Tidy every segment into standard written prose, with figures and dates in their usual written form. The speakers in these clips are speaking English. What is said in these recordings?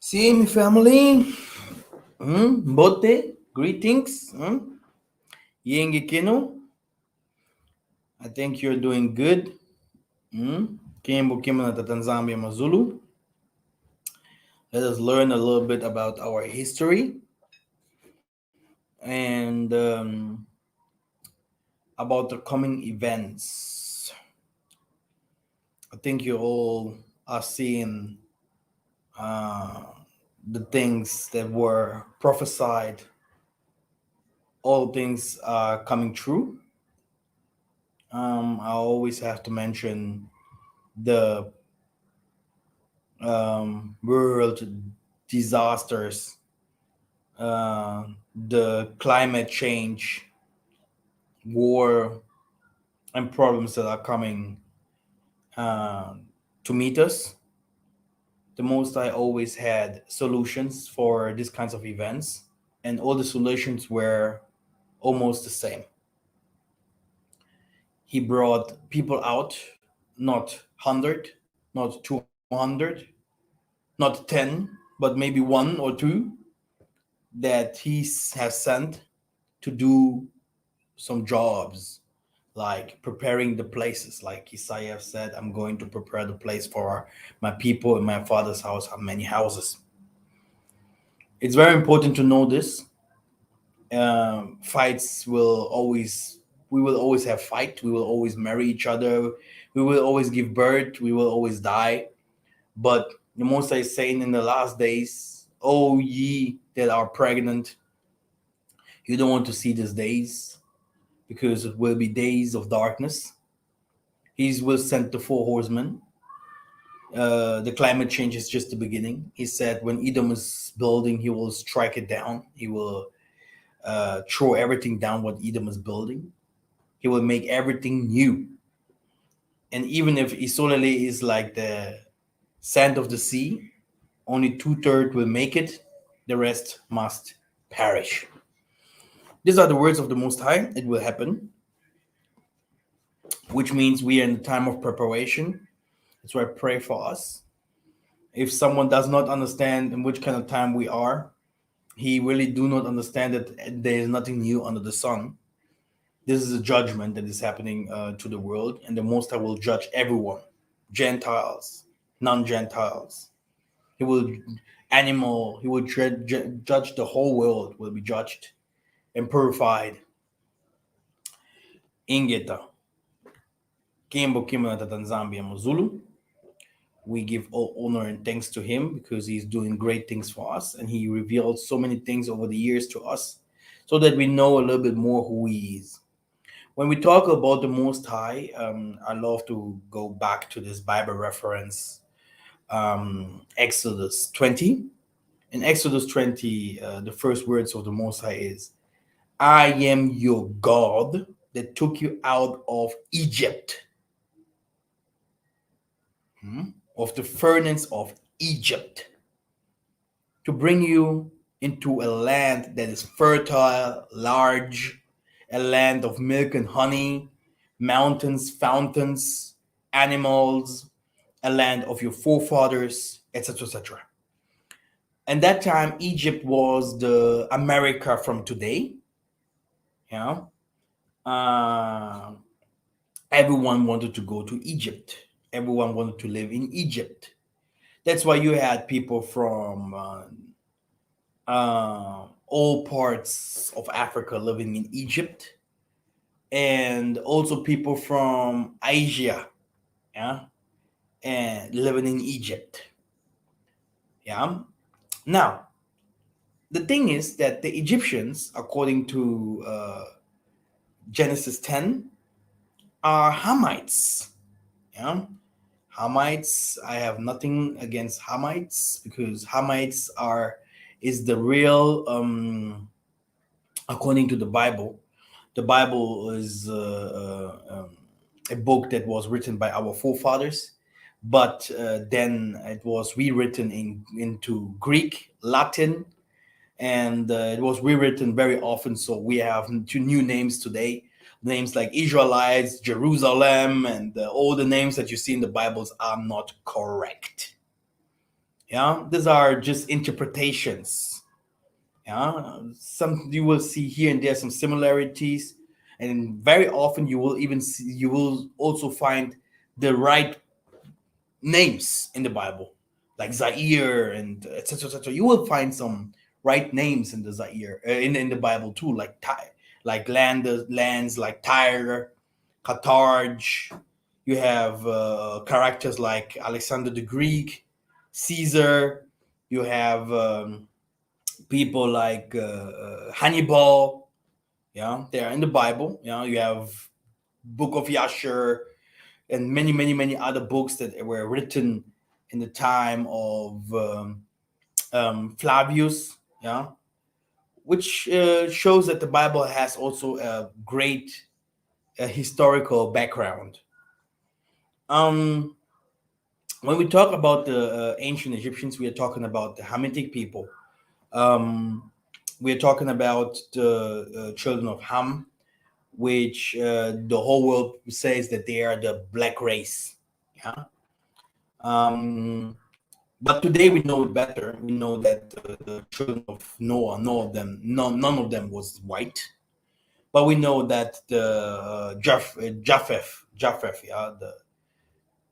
See, my family, bote, greetings. Yenge Kino, I think you're doing good. Kimbo Kimana Tatanzambia Mazulu. Let us learn a little bit about our history and about the coming events. I think you all are seeing uh, the things that were prophesied, all things are coming true. I always have to mention the world disasters, the climate change, war, and problems that are coming uh, to meet us. The most I always had solutions for these kinds of events, and all the solutions were almost the same. He brought people out, not 100, not 200, not 10, but maybe one or two that has sent to do some jobs like preparing the places. Like Isaiah said, I'm going to prepare the place for my people. In my father's house have many houses. It's very important to know this. Fights will always, we will always have fight. We will always marry each other. We will always give birth. We will always die. But the Most High is saying in the last days, oh ye that are pregnant, you don't want to see these days because it will be days of darkness. He will send the four horsemen. The climate change is just the beginning. He said when Edom is building, he will strike it down. He will throw everything down what Edom is building. He will make everything new. And even if Isolele is like the sand of the sea, only two-thirds will make it. The rest must perish. These are the words of the Most High. It will happen, which means we are in the time of preparation. That's why I pray for us. If someone does not understand in which kind of time we are, he really do not understand that there is nothing new under the sun. This is a judgment that is happening to the world, and the Most High will judge everyone, Gentiles, non-Gentiles. He will He will judge the whole world. Will be judged and purified. Ingeta, Kimbo Kimana Tanzambia Mozulu. We give all honor and thanks to him because he's doing great things for us and he revealed so many things over the years to us so that we know a little bit more who he is. When we talk about the Most High, I love to go back to this Bible reference, Exodus 20. In Exodus 20, the first words of the Most High is, I am your God that took you out of Egypt, of the furnace of Egypt, to bring you into a land that is fertile, large, a land of milk and honey, mountains, fountains, animals, a land of your forefathers, etc., etc. And that time, Egypt was the America from today. Yeah, uh, everyone wanted to go to Egypt. Everyone wanted to live in Egypt. That's why you had people from all parts of Africa living in Egypt, and also people from Asia, yeah, and living in Egypt. Yeah. Now, the thing is that the Egyptians, according to Genesis 10, are Hamites. Yeah. Hamites, I have nothing against Hamites because Hamites are is the real according to the Bible. The Bible is a book that was written by our forefathers, but then it was rewritten into Greek, Latin, and it was rewritten very often. So we have two new names today. Names like Israelites, Jerusalem, and all the names that you see in the Bibles are not correct. Yeah, these are just interpretations. Yeah, some you will see here and there some similarities, and very often you will also find the right names in the Bible, like Zaire and etc. etc. You will find some right names in the Zaire in the Bible too, like like lands like Tyre, Carthage. You have characters like Alexander the Greek, Caesar. You have people like Hannibal. Yeah, they are in the Bible. Yeah, you have Book of Yasher and many other books that were written in the time of Flavius. Yeah, which shows that the Bible has also a great historical background. Um, when we talk about the ancient Egyptians, we are talking about the Hamitic people. Um, we are talking about the children of Ham, which the whole world says that they are the black race. Yeah. Um, but today we know it better. We know that the children of Noah, none of them was white. But we know that the Japheth, yeah,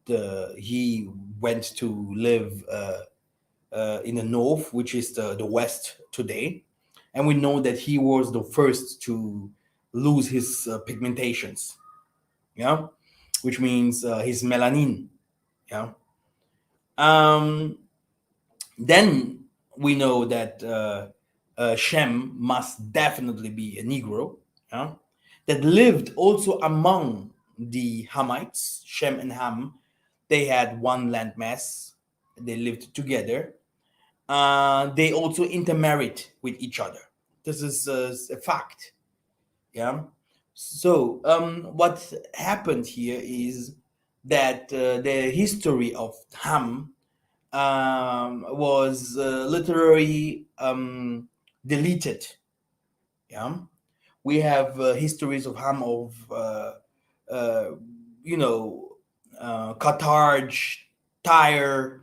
the he went to live in the north, which is the west today, and we know that he was the first to lose his pigmentations, yeah, which means his melanin, yeah. Um, then we know that Shem must definitely be a Negro, yeah, that lived also among the Hamites. Shem and Ham, they had one landmass. They lived together. They also intermarried with each other. This is a fact. Yeah. So what happened here is that the history of Ham was literally deleted. Yeah, we have histories of Ham of uh, you know Carthage, Tyre.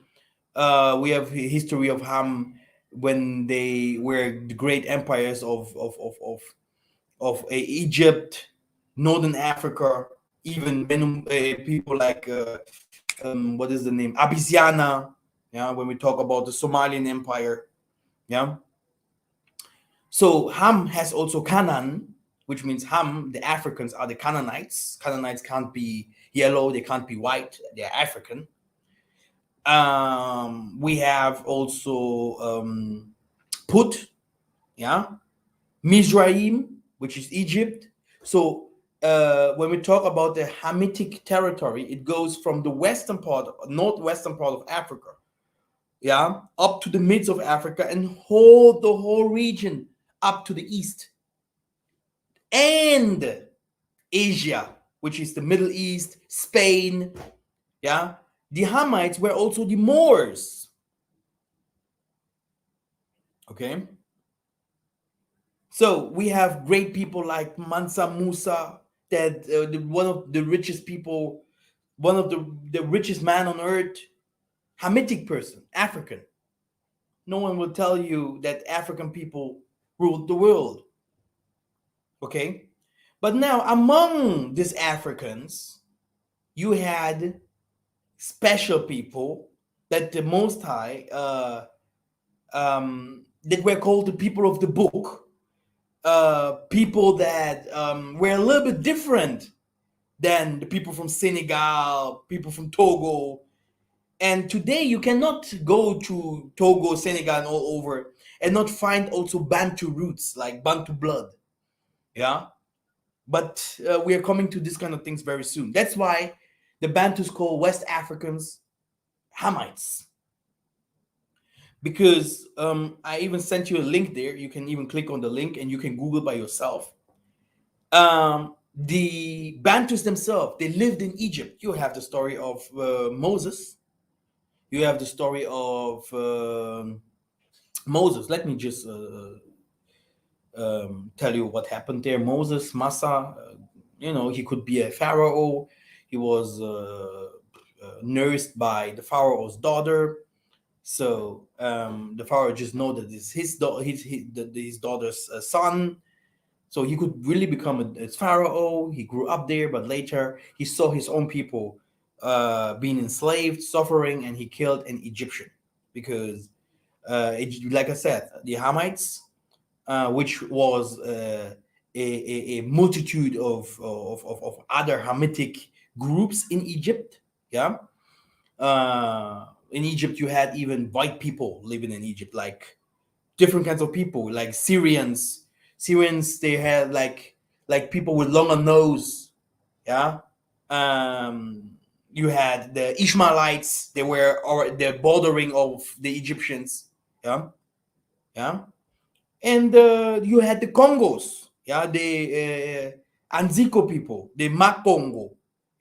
We have history of Ham when they were the great empires of Egypt, Northern Africa, even people like what is the name, Abyssinia. Yeah, when we talk about the Somalian Empire. Yeah, so Ham has also Canaan, which means Ham, the Africans are the Canaanites. Canaanites can't be yellow, they can't be white, they're African. We have also Put, yeah, Mizraim, which is Egypt. So when we talk about the Hamitic territory, it goes from the western part, northwestern part of Africa, yeah, up to the midst of Africa and hold the whole region up to the east and Asia, which is the Middle East, Spain, yeah. The Hamites were also the Moors, okay. So we have great people like Mansa Musa, that one of the richest people, one of the richest man on earth, Hamitic person, African. No one will tell you that African people ruled the world, okay? But now among these Africans, you had special people that the Most High, that were called the people of the book, people that were a little bit different than the people from Senegal, people from Togo. And today you cannot go to Togo, Senegal, and all over and not find also Bantu roots, like Bantu blood. Yeah. But we are coming to this kind of things very soon. That's why the Bantus call West Africans Hamites. Because I even sent you a link there. You can even click on the link and you can Google by yourself. The Bantus themselves, they lived in Egypt. You have the story of Moses. You have the story of Moses. Let me just tell you what happened there. Moses, Massa, he could be a pharaoh. He was nursed by the pharaoh's daughter. So the pharaoh just know that it's his daughter's son, so he could really become a pharaoh. He grew up there, but later he saw his own people being enslaved, suffering, and he killed an Egyptian because, like I said, the Hamites, which was a multitude of other Hamitic groups in Egypt. Yeah, in Egypt you had even white people living in Egypt, like different kinds of people, like Syrians. Syrians, they had like people with longer nose. Yeah. You had the Ishmaelites. They were or the bordering of the Egyptians. Yeah. Yeah. And you had the Congos. Yeah. The Anzico people, the Makongo.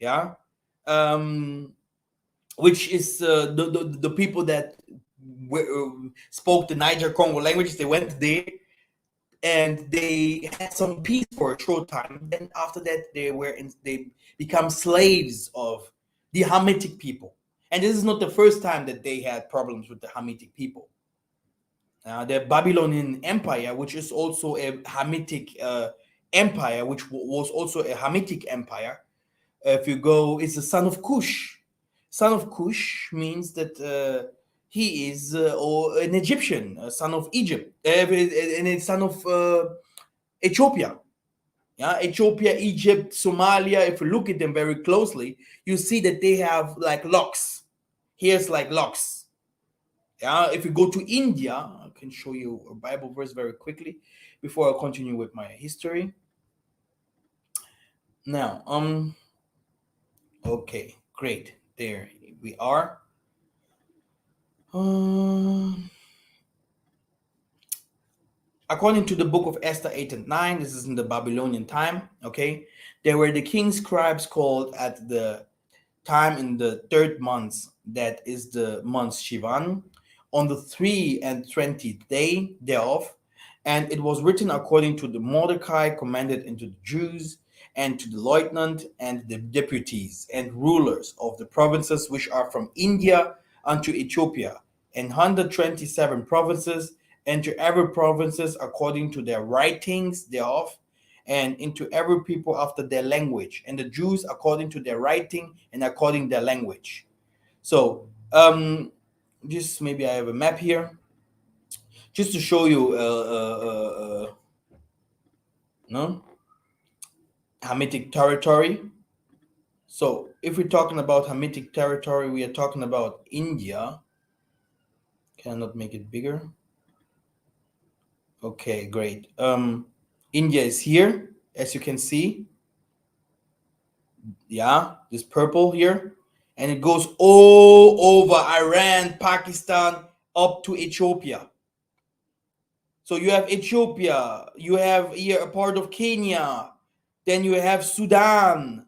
Yeah. Um, which is the people that spoke the Niger Congo languages. They went there and they had some peace for a short time. Then after that, they become slaves of the Hamitic people. And this is not the first time that they had problems with the Hamitic people. The Babylonian Empire, which is also a Hamitic empire, which was also a Hamitic empire. If you go, it's the son of Cush. Son of Cush means that he is or an Egyptian, a son of Egypt, and a son of Ethiopia. Yeah, Ethiopia, Egypt, Somalia. If you look at them very closely, you see that they have like locks. Here's like locks. Yeah, if you go to India, I can show you a Bible verse very quickly before I continue with my history. Now, okay, great. There we are. Um, According to the book of Esther 8 and 9, this is in the Babylonian time. Okay, there were the king's scribes called at the time in the third month, that is the month Shivan, on the 3 and 20th day thereof. And it was written according to the Mordecai commanded unto the Jews, and to the lieutenant, and the deputies, and rulers of the provinces which are from India unto Ethiopia, and 127 provinces, and to every provinces according to their writings thereof, and into every people after their language, and the Jews according to their writing and according their language. So, just maybe I have a map here, just to show you, no, Hamitic territory. So, if we're talking about Hamitic territory, we are talking about India. Cannot make it bigger. Okay, great. India is here, as you can see. Yeah, this purple here, and it goes all over Iran, Pakistan, up to Ethiopia. So you have Ethiopia, you have here a part of Kenya, then you have Sudan,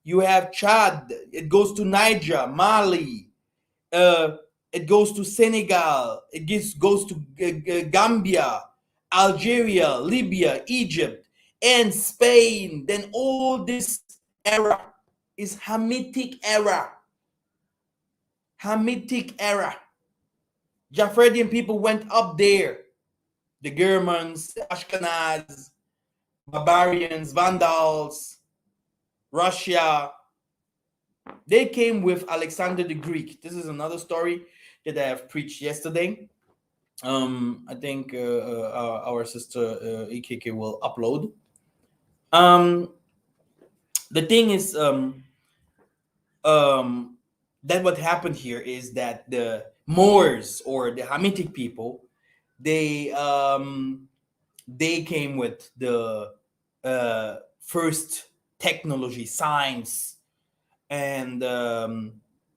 you have Chad, it goes to Niger, Mali, uh, it goes to Senegal, goes to Gambia, Algeria, Libya, Egypt, and Spain. Then all this era is Hamitic era. Hamitic era. Jaffredian people went up there. The Germans, Ashkenaz, barbarians, Vandals, Russia. They came with Alexander the Greek. This is another story that I have preached yesterday. I think our sister EKK will upload. Um, the thing is, that what happened here is that the Moors or the Hamitic people, they they came with the first technology, science, and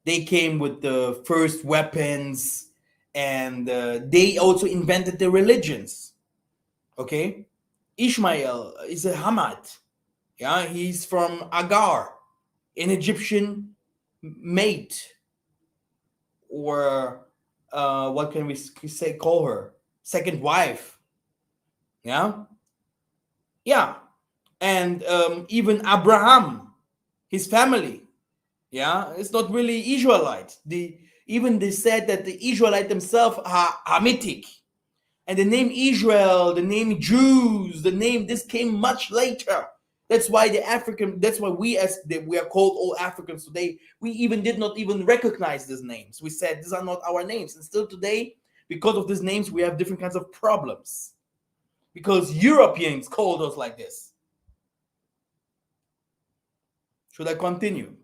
they came with the first weapons, and they also invented the religions. Okay, Ishmael is a Hamad. Yeah, he's from Agar, an Egyptian mate, or what can we say? Call her second wife. Yeah, yeah, and even Abraham, his family. Yeah, it's not really Israelite. The Even they said that the Israelite themselves are Hamitic. And the name Israel, the name Jews, the name, this came much later. That's why the African, that's why we are called all Africans today. We even did not even recognize these names. We said these are not our names. And still today, because of these names, we have different kinds of problems. Because Europeans called us like this. Should I continue?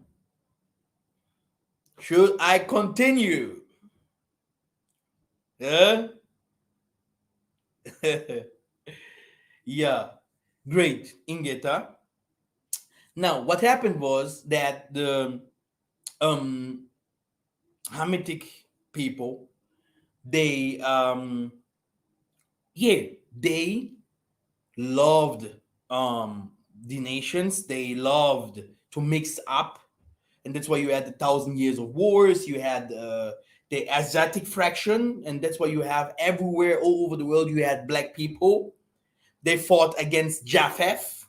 Should I continue? Yeah? Yeah. Great, Ingeta. Now, what happened was that the um Hamitic people, they yeah, they loved the nations. They loved to mix up, and that's why you had the 1,000 years of wars. You had the Asiatic fraction, and that's why you have everywhere all over the world you had black people. They fought against Japheth.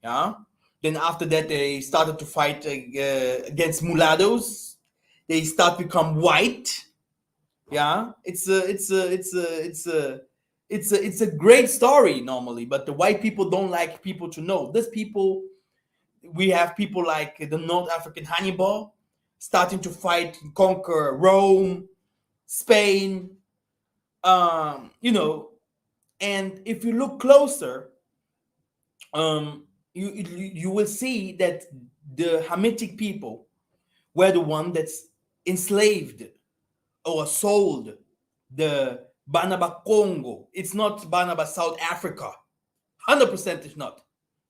Yeah. Then after that, they started to fight against mulattoes. They start to become white. Yeah, it's a great story normally, but the white people don't like people to know. These people, we have people like the North African Hannibal starting to fight, conquer Rome, Spain. You know, and if you look closer, you will see that the Hamitic people were the one that's enslaved or sold the Banaba Congo. It's not Banaba South Africa. 100% it's not.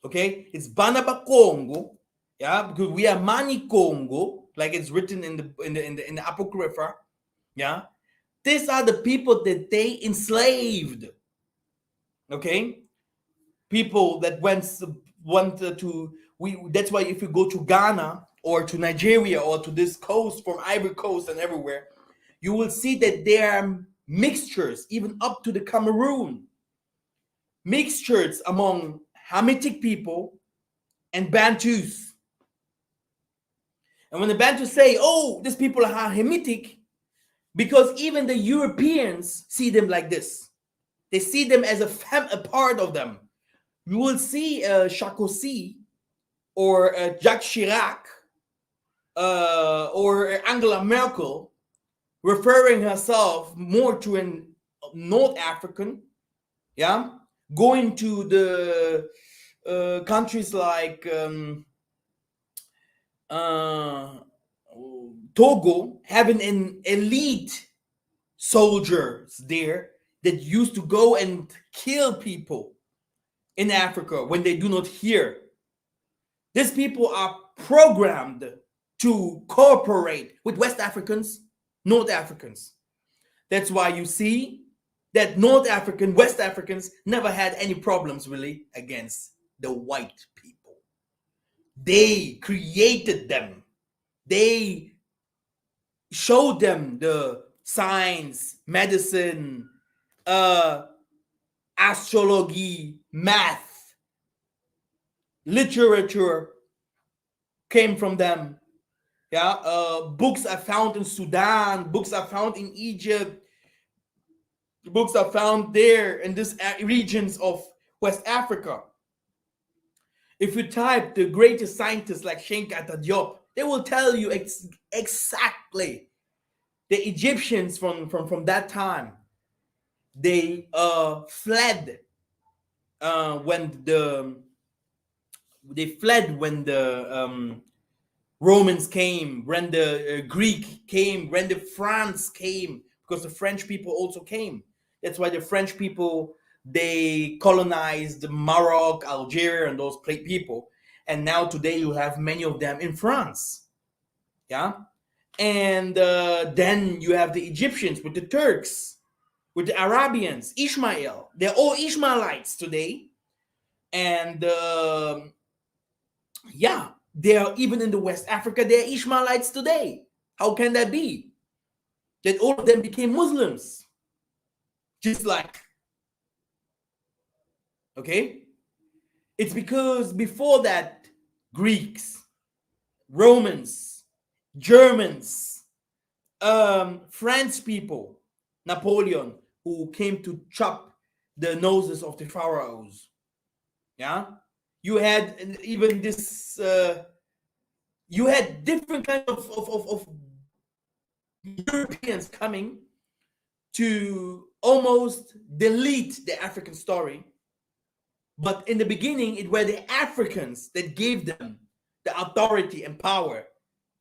Okay? It's Banaba Congo. Yeah, because we are Mani Congo, like it's written in the Apocrypha. Yeah. These are the people that they enslaved. Okay? People that wanted to, we that's why if you go to Ghana or to Nigeria or to this coast from Ivory Coast and everywhere, you will see that there are mixtures, even up to the Cameroon, mixtures among Hamitic people and Bantus. And when the Bantus say, oh, these people are Hamitic, because even the Europeans see them like this. They see them as a part of them. You will see Sarkozy or Jacques Chirac or Angela Merkel referring herself more to an North African, yeah, going to the countries like Togo, having an elite soldiers there that used to go and kill people in Africa when they do not hear. These people are programmed to cooperate with West Africans, North Africans. That's why you see that North African, West Africans never had any problems really against the white people. They created them. They showed them the science, medicine, astrology, math, literature came from them. Yeah, books are found in Sudan, books are found in Egypt, books are found there in these regions of West Africa. If you type the greatest scientists like Shenkata Diop, they will tell you exactly the Egyptians from that time. They fled when the Romans came, when the Greek came, when the France came, because the French people also came. That's why the French people, they colonized Morocco, Algeria, and those people. And now today you have many of them in France. Yeah. And then you have the Egyptians with the Turks, with the Arabians, Ishmael. They're all Ishmaelites today. And yeah, they are even in the West Africa, they're Ishmaelites today. How can that be? That all of them became Muslims. Just like, okay? It's because before that, Greeks, Romans, Germans, French people, Napoleon, who came to chop the noses of the pharaohs. Yeah, you had even this. You had different kind of Europeans coming to almost delete the African story. But in the beginning, it were the Africans that gave them the authority and power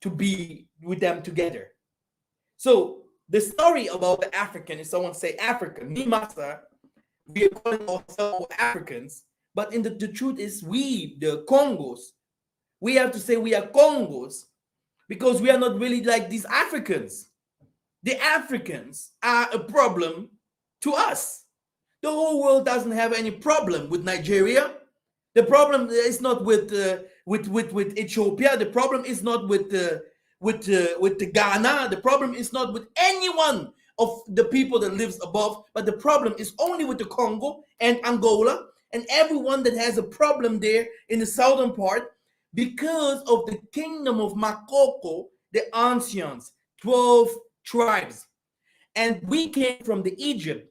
to be with them together. So the story about the African is someone say African, me master, we are calling ourselves Africans, but the truth is we, the Congos, we have to say we are Congos because we are not really like these Africans. The Africans are a problem to us. The whole world doesn't have any problem with Nigeria. The problem is not with Ethiopia. The problem is not with the Ghana. The problem is not with anyone of the people that lives above. But the problem is only with the Congo and Angola and everyone that has a problem there in the southern part because of the kingdom of Makoko, the ancients, 12 tribes, and we came from the Egypt.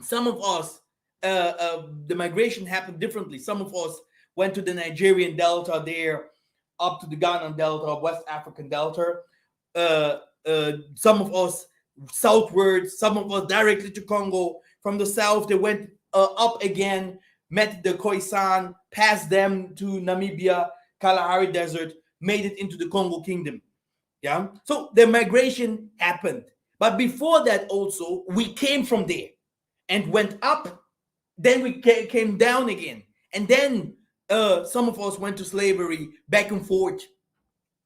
Some of us, the migration happened differently. Some of us went to the Nigerian Delta there, up to the Ghanaian Delta, West African Delta. Some of us southwards, some of us directly to Congo. From the south, they went up again, met the Khoisan, passed them to Namibia, Kalahari Desert, made it into the Congo Kingdom. Yeah. So the migration happened. But before that, also, we came from there and went up. Then we came down again. And then some of us went to slavery back and forth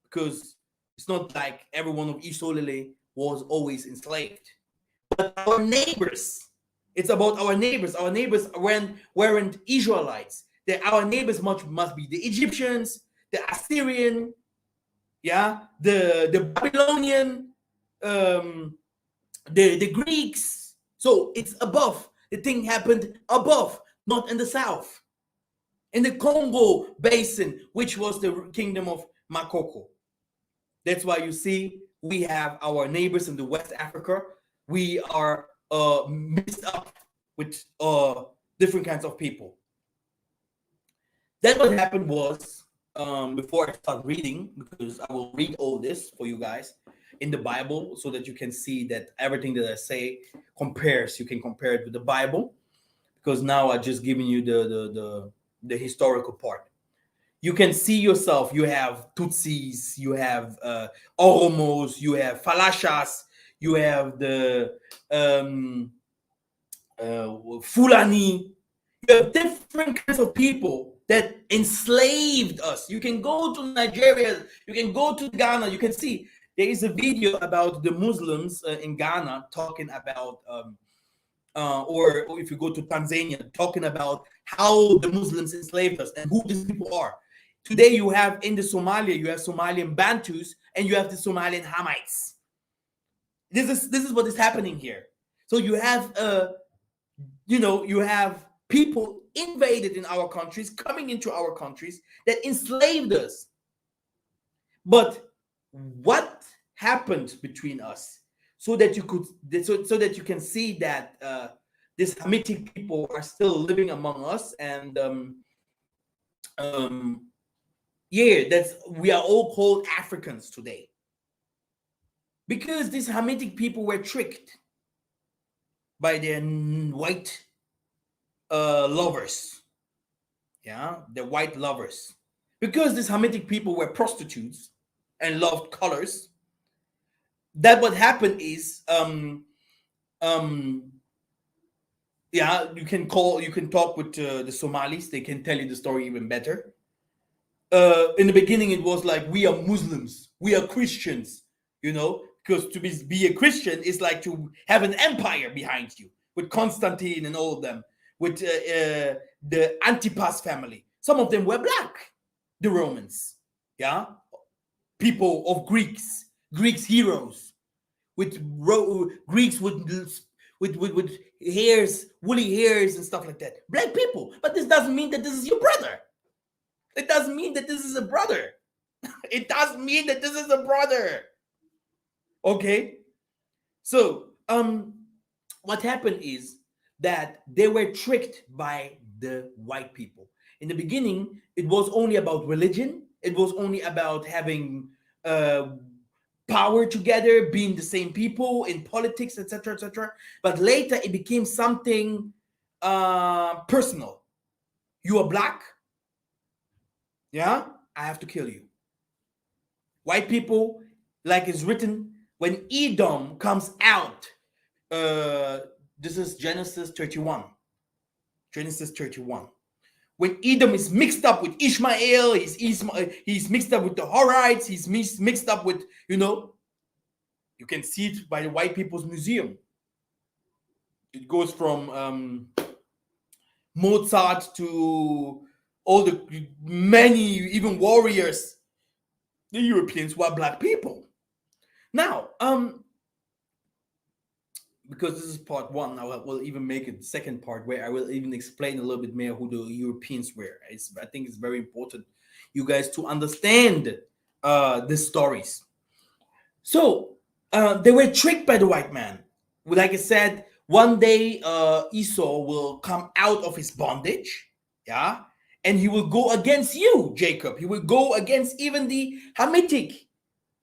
because it's not like everyone of Isolele was always enslaved. But our neighbors, it's about our neighbors. Our neighbors weren't Israelites. Our neighbors must be the Egyptians, the Assyrian, yeah, the Babylonian, the Greeks. So it's above. The thing happened above, not in the south. In the Congo basin, which was the kingdom of Makoko. That's why you see we have our neighbors in the West Africa. We are mixed up with different kinds of people. Then what happened was, before I start reading, because I will read all this for you guys in the Bible so that you can see that everything that I say compares. You can compare it with the Bible because now I just giving you the historical part. You can see yourself. You have Tutsis, you have Oromos, you have Falashas, you have the Fulani. You have different kinds of people that enslaved us. You can go to Nigeria, you can go to Ghana, you can see there is a video about the Muslims in Ghana talking about, or if you go to Tanzania, talking about how the Muslims enslaved us and who these people are. Today you have in the Somalia, you have Somalian Bantus and you have the Somalian Hamites. This is what is happening here. So you have you have people invaded in our countries, coming into our countries that enslaved us. But what happened between us so that you could so that you can see that these Hamitic people are still living among us, and yeah, that's we are all called Africans today because these Hamitic people were tricked by their white lovers. Yeah, the white lovers. Because these Hamitic people were prostitutes and loved colors, that what happened is yeah, you can talk with the Somalis, they can tell you the story even better. In the beginning it was like, we are Muslims, we are Christians, because to be a Christian is like to have an empire behind you with Constantine and all of them, with the Antipas family. Some of them were black, the Romans, yeah, people of Greeks heroes, with Greeks with hairs, woolly hairs and stuff like that. Black people, but this doesn't mean that this is your brother. It doesn't mean that this is a brother. Okay. So what happened is that they were tricked by the white people. In the beginning, it was only about religion. It was only about having uh, power together, being the same people in politics, etc., etc. But later, it became something personal. You are black, yeah. I have to kill you. White people, like it's written, when Edom comes out. Uh, this is Genesis 31. Genesis 31. When Edom is mixed up with Ishmael, he's mixed up with the Horites, he's mixed up with, you can see it by the White People's Museum. It goes from Mozart to all the many, even warriors, the Europeans who are black people. Now, because this is part one, I will even make a second part where I will even explain a little bit more who the Europeans were. I think it's very important you guys to understand the stories. So they were tricked by the white man. Like I said, one day Esau will come out of his bondage, yeah, and he will go against you, Jacob. He will go against even the Hamitic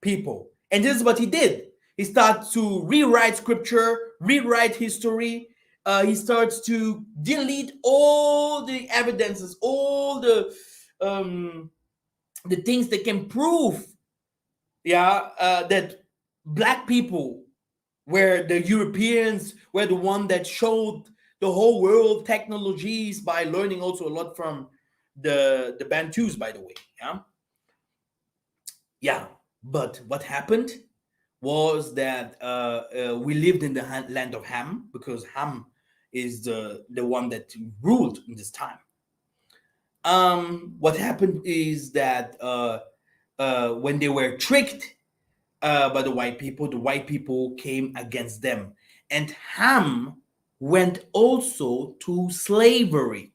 people. And this is what he did. He starts to rewrite scripture, rewrite history. He starts to delete all the evidences, all the things that can prove, yeah, that black people were the Europeans, were the one that showed the whole world technologies by learning also a lot from the Bantus, by the way. Yeah. But what happened was that we lived in the land of Ham, because Ham is the one that ruled in this time. What happened is that when they were tricked by the white people came against them, and Ham went also to slavery.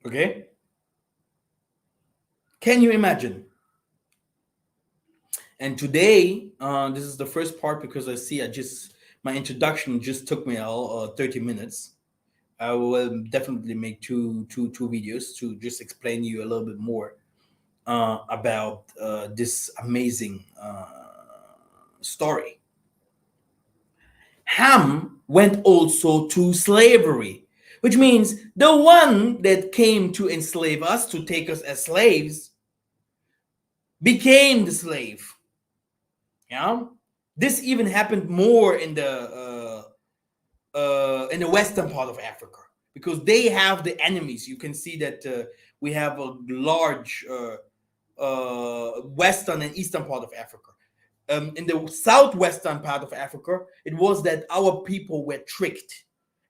Okay, can you imagine? And today, this is the first part, because I just my introduction just took me all 30 minutes. I will definitely make two videos to just explain you a little bit more about this amazing story. Ham went also to slavery, which means the one that came to enslave us, to take us as slaves, became the slave. Yeah, this even happened more in the western part of Africa, because they have the enemies. You can see that we have a large western and eastern part of Africa. In the southwestern part of Africa, it was that our people were tricked,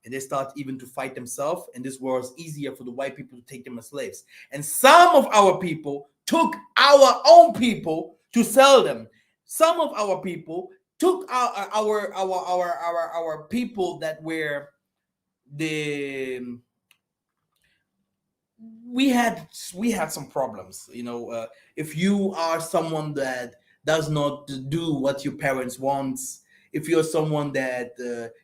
and they start even to fight themselves, and this was easier for the white people to take them as slaves. And some of our people took our own people to sell them. Some of our people took our people that were the we had some problems, if you are someone that does not do what your parents want, if you're someone that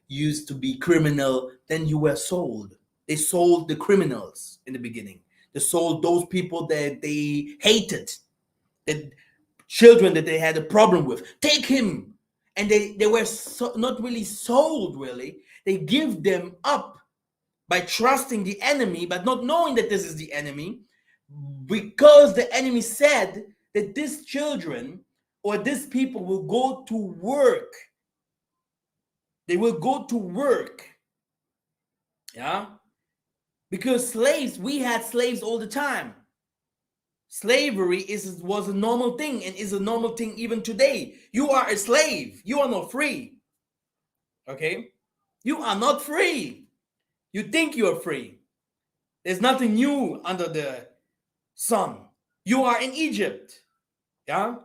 used to be criminal, then you were sold. They sold the criminals in the beginning. They sold those people that they hated, that children that they had a problem with. Take him. And they were not really sold, really. They give them up by trusting the enemy, but not knowing that this is the enemy, because the enemy said that these children or these people will go to work. They will go to work. Yeah. Because slaves, we had slaves all the time. Slavery was a normal thing, and is a normal thing even today. You are a slave. You are not free. Okay? You are not free. You think you are free. There's nothing new under the sun. You are in Egypt. Yeah?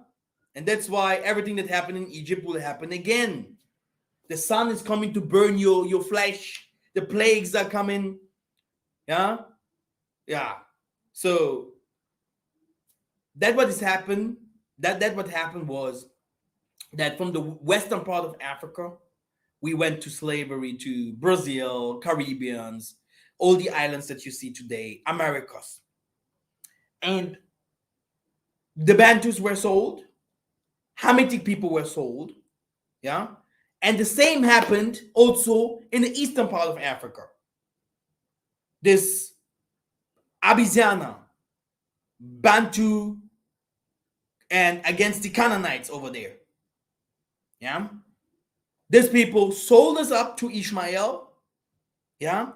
And that's why everything that happened in Egypt will happen again. The sun is coming to burn your flesh. The plagues are coming. Yeah? Yeah. So that what has happened. That what happened was that from the western part of Africa, we went to slavery to Brazil, Caribbeans, all the islands that you see today, Americas, and the Bantus were sold. Hamitic people were sold. Yeah, and the same happened also in the eastern part of Africa. This Abyssinia, Bantu, and against the Canaanites over there. Yeah, these people sold us up to Ishmael. Yeah,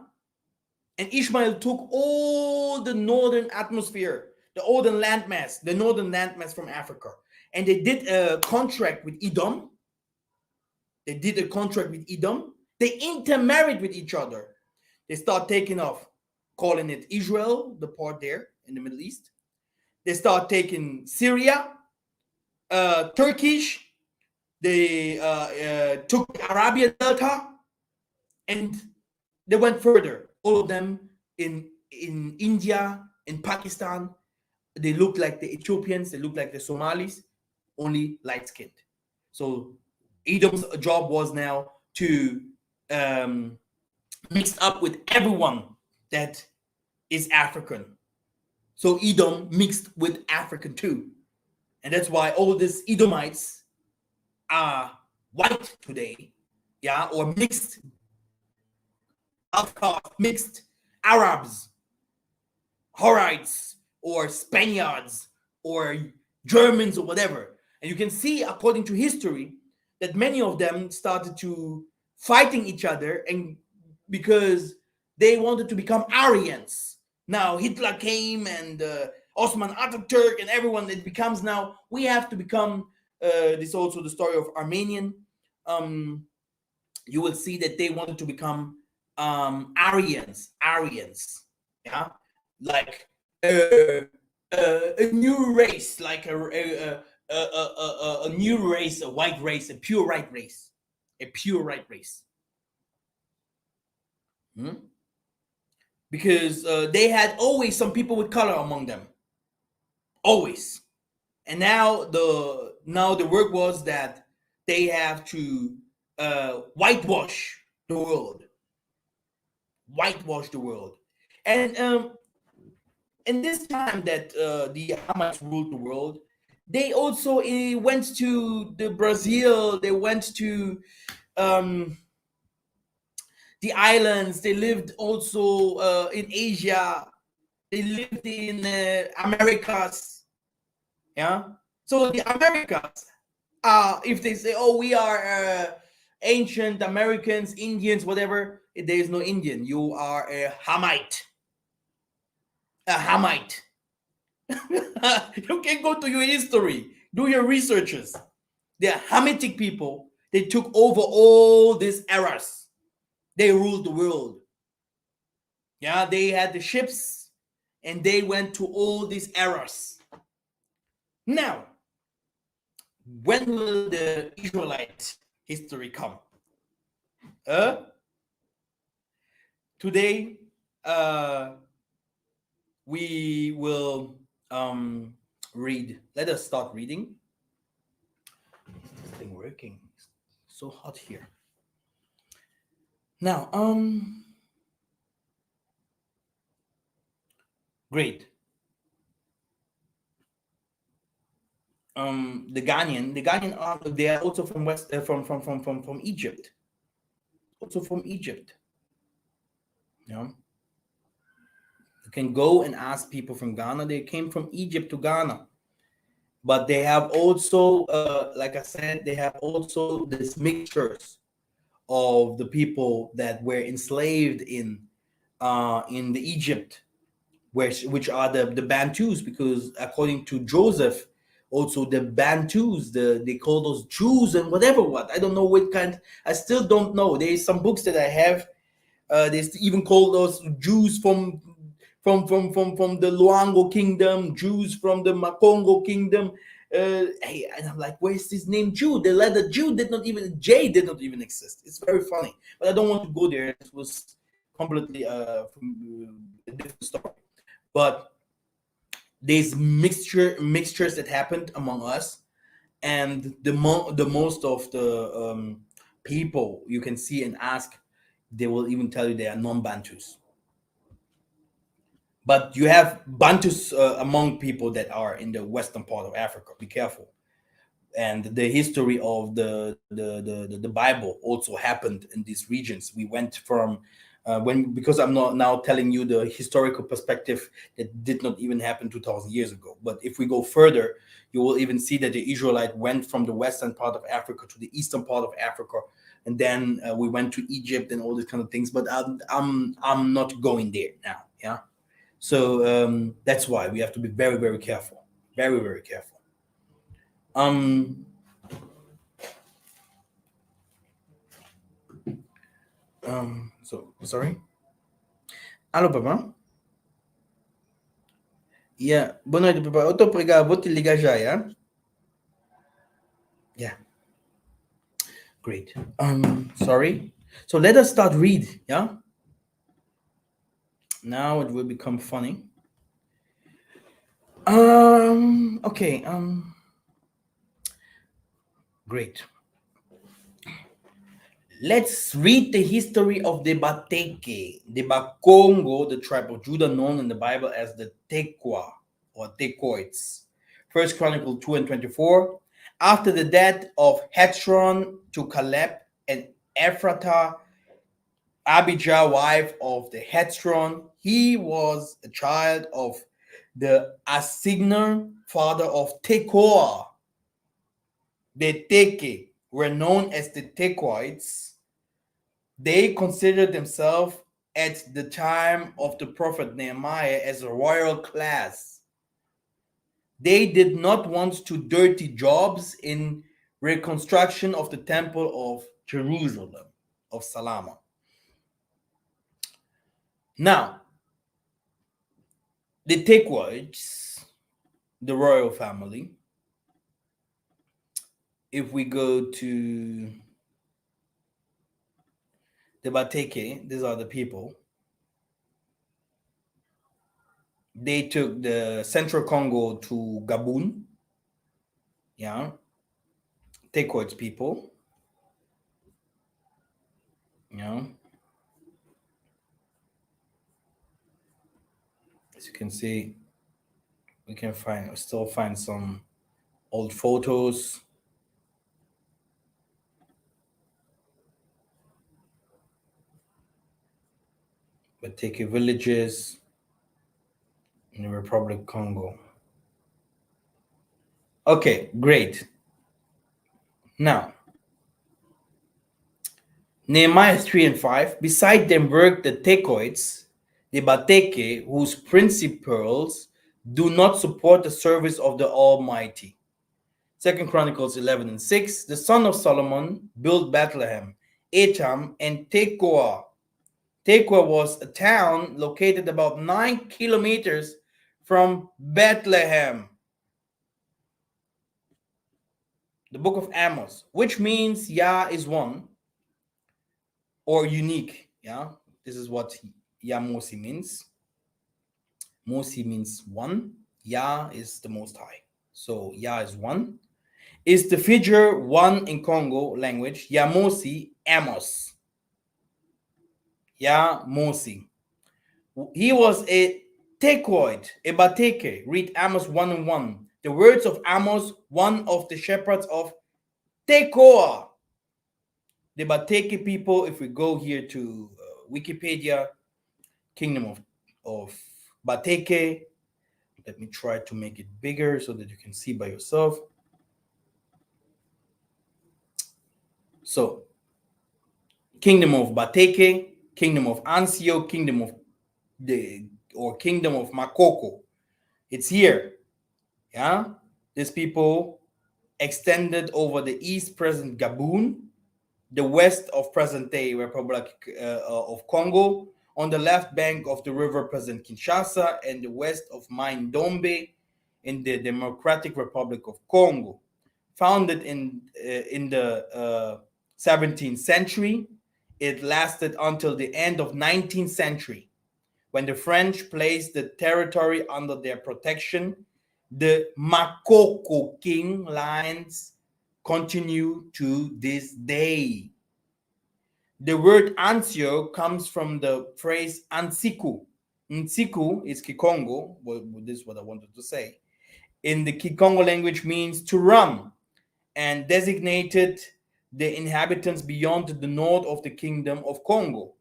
and Ishmael took all the northern atmosphere, the northern landmass from Africa, and they did a contract with Edom. They did a contract with Edom. They intermarried with each other. They start taking off, calling it Israel, the part there in the Middle East. They start taking Syria, Turkish. They took the Arabian Delta, and they went further. All of them in India, in Pakistan. They look like the Ethiopians. They look like the Somalis, only light skinned. So Edom's job was now to um, mix up with everyone that is African. So Edom mixed with African too. And that's why all these Edomites are white today, yeah, or mixed, mixed Arabs, Horites, or Spaniards, or Germans, or whatever. And you can see, according to history, that many of them started to fighting each other, and because they wanted to become Aryans. Now Hitler came, and Osman Ataturk, and everyone. It becomes now we have to become. This is also the story of Armenian. You will see that they wanted to become Aryans, yeah, like a new race, like a new race, a white race, a pure white race, a pure white race. Hmm? Because they had always some people with color among them, always. And now the work was that they have to whitewash the world, whitewash the world, and in this time that the Hamites ruled the world, they also went to the Brazil, they went to um, the islands, they lived also in Asia, they lived in Americas, yeah. So the Americas, if they say, "Oh, we are ancient Americans, Indians, whatever," there is no Indian. You are a Hamite, a Hamite. You can go to your history, do your researches. The Hamitic people, they took over all these eras. They ruled the world. Yeah, they had the ships, and they went to all these eras. Now, when will the Israelite history come? Today, we will read. Let us start reading. Is this thing working? It's so hot here. Now, great. The Ghanaian are they are also from West from Egypt. Also from Egypt. Yeah. You can go and ask people from Ghana. They came from Egypt to Ghana. But they have also, like I said, they have also this mixtures of the people that were enslaved in the Egypt, which are the Bantus, because according to Joseph, also the Bantus, they call those Jews and whatever what. I don't know what kind. I still don't know. There's some books that I have. They even call those Jews from the Luango kingdom, Jews from the Makongo kingdom. Hey, and I'm like, where's this name Jew? The letter Jew did not even J did not even exist. It's very funny, but I don't want to go there. It was completely a different story. But there's mixtures that happened among us, and the most of the people you can see and ask, they will even tell you they are non-Bantus. But you have Bantus among people that are in the western part of Africa. Be careful. And the history of the Bible also happened in these regions. We went from when because I'm not now telling you the historical perspective that did not even happen 2,000 years ago. But if we go further, you will even see that the Israelite went from the western part of Africa to the eastern part of Africa, and then we went to Egypt and all these kind of things. But I'm not going there now. Yeah. So that's why we have to be very very careful, very very careful. Um, so sorry. Alô, papá? Yeah. Boa noite, papá. Eu estou a pregar, vou te ligar já, yeah? Yeah. Great. Sorry. So let us start read, yeah? Now it will become funny. Okay, great. Let's read the history of the Bateke, the Bakongo, the tribe of Judah, known in the Bible as the Tekwa or Tekoites. First Chronicle 2 and 24. After the death of Hezron to Caleb and Ephratah, Abijah, wife of the Hezron, he was a child of the Asigner, father of Tekoa. The Teke were known as the Tekoites. They considered themselves at the time of the prophet Nehemiah as a royal class. They did not want to dirty jobs in reconstruction of the temple of Jerusalem, of Salama. Now, the Tekoites, the royal family, if we go to the Bateke, these are the people. They took the central Congo to Gabon. Yeah. Tekoites people. Yeah. As you can see, we can still find some old photos. Bateke villages in the Republic of Congo. Okay, great. Now, Nehemiah 3 and 5. Beside them worked the Tekoites, the Bateke, whose principles do not support the service of the Almighty. Second Chronicles 11 and 6. The son of Solomon built Bethlehem, Etam, and Tekoa. Tekoa was a town located about 9 kilometers from Bethlehem. The book of Amos, which means Yah is one or unique. Yeah, this is what Yah Mosi means. Mosi means one. Yah is the Most High. So Yah is one. Is the figure one in Congo language? Yamosi Amos. Yamosi. He was a Tekoid, a Bateke. Read Amos 1 and 1. The words of Amos, one of the shepherds of Tekoa. The Bateke people, if we go here to Wikipedia, Kingdom of Bateke. Let me try to make it bigger so that you can see by yourself. So, Kingdom of Bateke, Kingdom of Anzio, Kingdom of Makoko. It's here. Yeah, these people extended over the east present Gabon, the west of present-day Republic of Congo, on the left bank of the river present Kinshasa, and the west of Mai-Ndombe in the Democratic Republic of Congo. Founded in the 17th century, it lasted until the end of 19th century, When the French placed the territory under their protection, the Makoko king lines continue to this day. The word Anzio comes from the phrase Anzico. Nziku is Kikongo. Well, this is what I wanted to say. In the Kikongo language means to run, and designated the inhabitants beyond the north of the kingdom of Congo,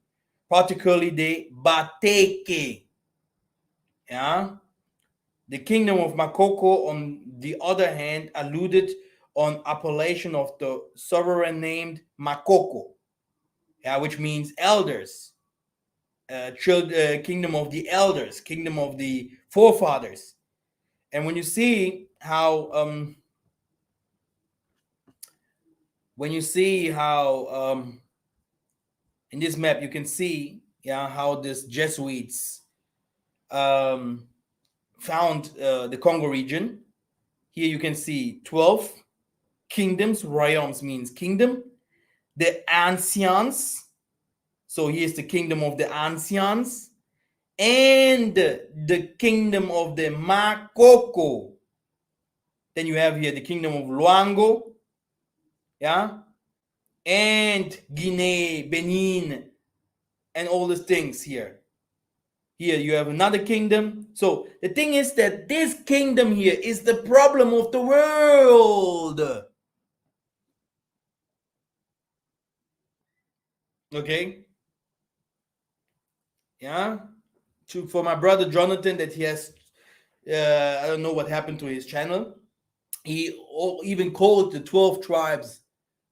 particularly the Bateke. Yeah? The kingdom of Makoko, on the other hand, alluded on appellation of the sovereign named Makoko, yeah, which means elders, kingdom of the elders, kingdom of the forefathers. And when you see how in this map you can see, yeah, how this Jesuits um, found the Congo region. Here you can see 12 kingdoms. Royaumes means kingdom. The ancients. So here's the kingdom of the ancients. And the kingdom of the Makoko. Then you have here the kingdom of Luango. Yeah. And Guinea, Benin, and all these things here. Here you have another kingdom. So the thing is that this kingdom here is the problem of the world. Okay? Yeah? For my brother Jonathan, that he has, I don't know what happened to his channel. He even called the 12 tribes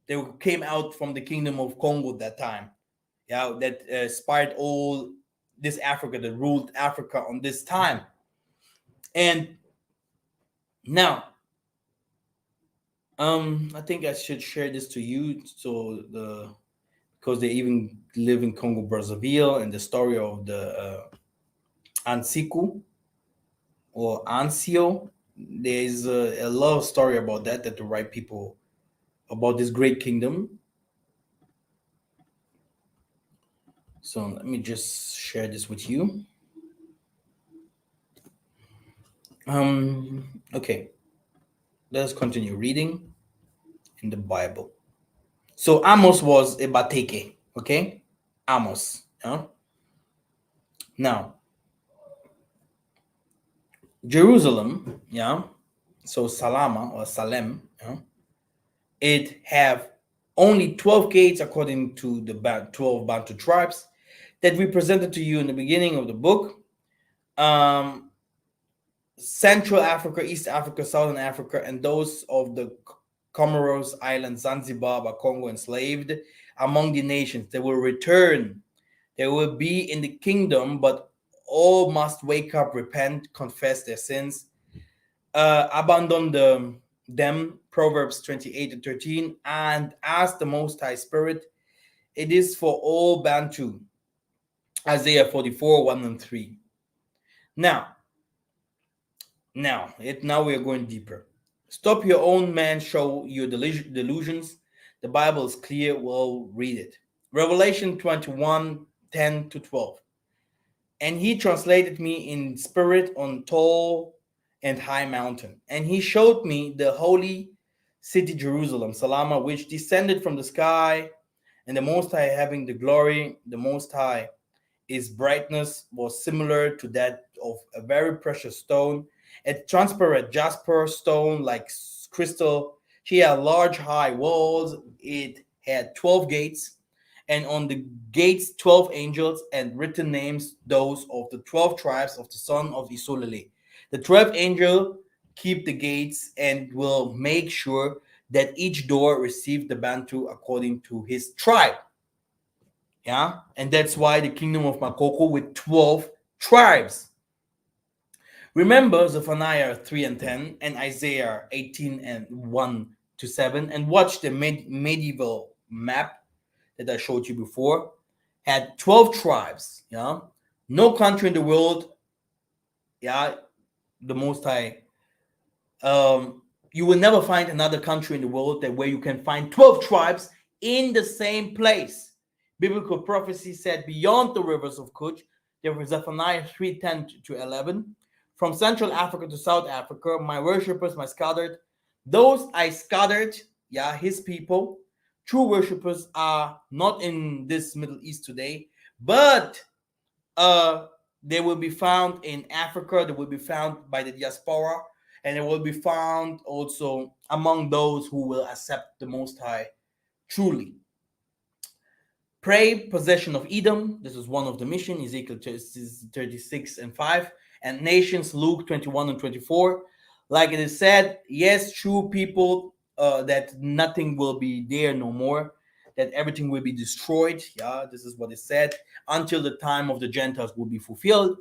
that came out from the kingdom of Congo at that time. Yeah, that inspired all this Africa, that ruled Africa on this time. And now, I think I should share this to you, because they even live in Congo Brazzaville, and the story of the Ansiku or Anzio. There's a lot of story about that the right people about this great kingdom. So let me just share this with you. Okay, let's continue reading in the Bible. So Amos was a Bateke, okay? Amos. Yeah? Now, Jerusalem, yeah, so Salama or Salem, yeah, it have only 12 gates according to the 12 Bantu tribes that we presented to you in the beginning of the book. Central Africa, East Africa, Southern Africa, and those of the Comoros Islands, Zanzibar, Congo enslaved among the nations. They will return. They will be in the kingdom, but all must wake up, repent, confess their sins, abandon them, Proverbs 28:13, and ask the Most High Spirit. It is for all Bantu, Isaiah 44:1-3. Now we are going deeper. Stop your own man, show your delusions. The Bible is clear. We'll read it. Revelation 21:10-12. And he translated me in spirit on tall and high mountain. And he showed me the holy city Jerusalem, Salama, which descended from the sky, and the Most High having the glory. The Most High, its brightness was similar to that of a very precious stone, a transparent jasper stone like crystal. She had large high walls. It had 12 gates, and on the gates 12 angels, and written names, those of the 12 tribes of the son of Isolele. The 12th angel keep the gates and will make sure that each door receive the Bantu according to his tribe. Yeah, and that's why the kingdom of Makoko with 12 tribes. Remember Zephaniah 3:10 and Isaiah 18:1-7, and watch the medieval map that I showed you before. Had 12 tribes. Yeah, no country in the world. Yeah, the Most High. You will never find another country in the world that where you can find 12 tribes in the same place. Biblical prophecy said beyond the rivers of Kush, There was Zephaniah 3:10 to 11. From Central Africa to South Africa, my worshippers, my scattered, those I scattered, yeah, his people. True worshippers are not in this Middle East today, but uh, they will be found in Africa. They will be found by the diaspora, and they will be found also among those who will accept the Most High truly. Prey, possession of Edom. This is one of the mission, Ezekiel 36 and 5. And nations, Luke 21 and 24. Like it is said, yes, true people, that nothing will be there no more, that everything will be destroyed. Yeah, this is what is said, until the time of the Gentiles will be fulfilled.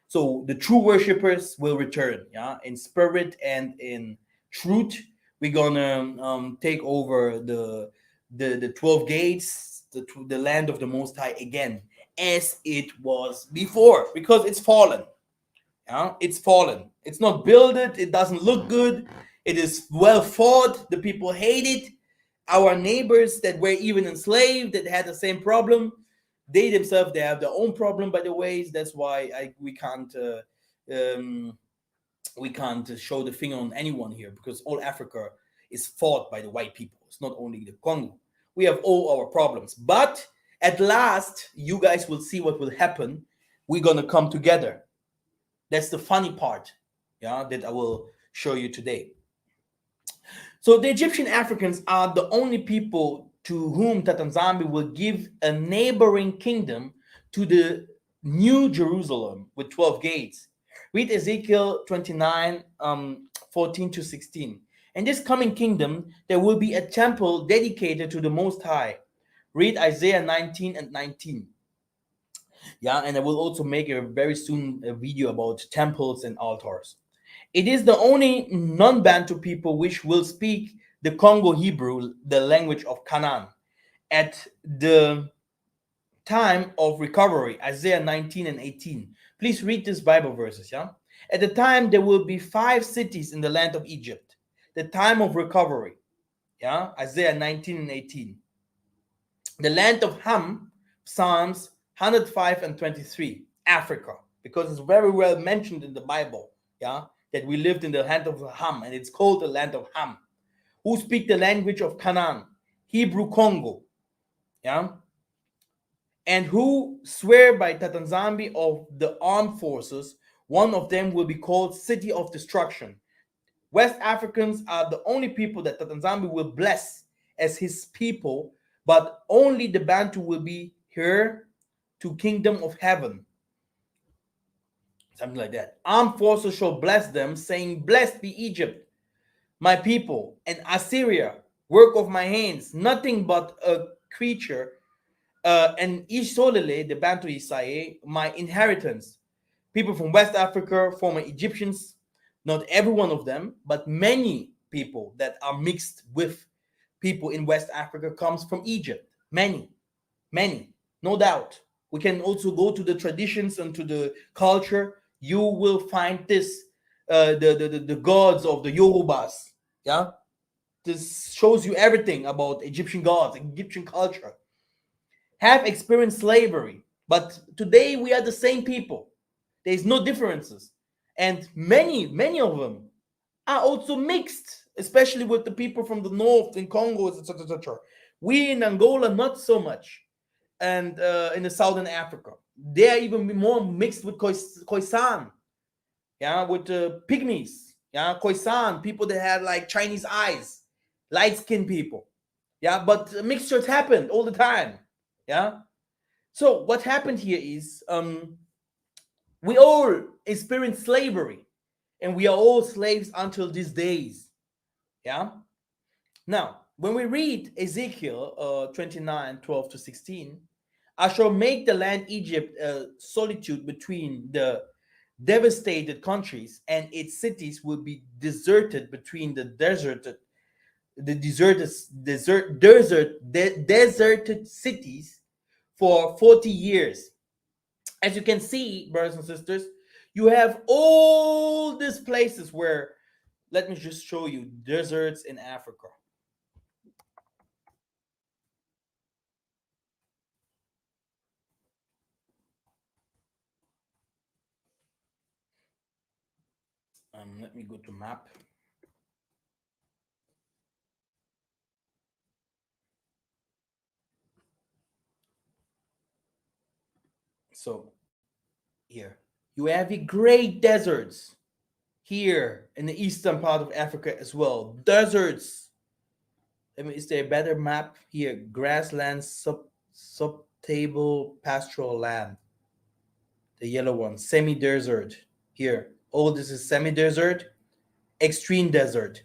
So the true worshippers will return, yeah, in spirit and in truth. We're gonna take over the 12 gates, the land of the Most High again, as it was before, because it's fallen. Yeah, it's fallen. It's not built. It doesn't look good. It is well fought. The people hate it. Our neighbors that were even enslaved, that had the same problem, they themselves, they have their own problem by the ways. That's why um, we can't show the finger on anyone here, because all Africa is fought by the white people. It's not only the Congo. We have all our problems, but at last, you guys will see what will happen. We're gonna come together. That's the funny part, yeah, that I will show you today. So the Egyptian Africans are the only people to whom Tatanzambi will give a neighboring kingdom to the New Jerusalem with 12 gates. Read Ezekiel 29, 14 to 16. In this coming kingdom, there will be a temple dedicated to the Most High. Read Isaiah 19 and 19. Yeah, and I will also make a very soon a video about temples and altars. It is the only non-Bantu people which will speak the Congo Hebrew, the language of Canaan. At the time of recovery, Isaiah 19 and 18. Please read these Bible verses, yeah? At the time, there will be 5 cities in the land of Egypt. The time of recovery, yeah? Isaiah 19 and 18. The land of Ham, Psalms 105 and 23, Africa, because it's very well mentioned in the Bible, yeah, that we lived in the land of Ham, and it's called the land of Ham. Who speak the language of Canaan, Hebrew Congo, yeah, and who swear by Tatanzambi of the armed forces, one of them will be called City of Destruction. West Africans are the only people that Tatanzambi will bless as his people, but only the Bantu will be here to kingdom of heaven. Something like that. Armed forces shall bless them, saying, blessed be Egypt, my people, and Assyria, work of my hands, nothing but a creature, and Ishsolele, the Bantu Isaye, my inheritance. People from West Africa, former Egyptians, not every one of them, but many people that are mixed with people in West Africa comes from Egypt. Many, no doubt. We can also go to the traditions and to the culture. You will find this, the gods of the Yorubas. Yeah, this shows you everything about Egyptian gods, Egyptian culture. Have experienced slavery, but today we are the same people. There is no differences, and many of them are also mixed, especially with the people from the north in Congo, etc., etc. We in Angola not so much, and in the southern Africa they are even more mixed with Khoisan, yeah, with the pygmies, yeah, Khoisan people that had like Chinese eyes, light skinned people, yeah, but mixtures happened all the time, yeah. So what happened here is we all experience slavery, and we are all slaves until these days. Yeah. Now, when we read Ezekiel 29, 12 to 16, I shall make the land Egypt a solitude between the devastated countries, and its cities will be deserted between deserted cities for 40 years. As you can see, brothers and sisters, you have all these places where, let me just show you deserts in Africa. Let me go to map. So here you have the great deserts here in the eastern part of Africa as well. Deserts. I mean, is there a better map here? Grassland, subtable pastoral land. The yellow one, semi-desert. Here, all this is semi-desert, extreme desert.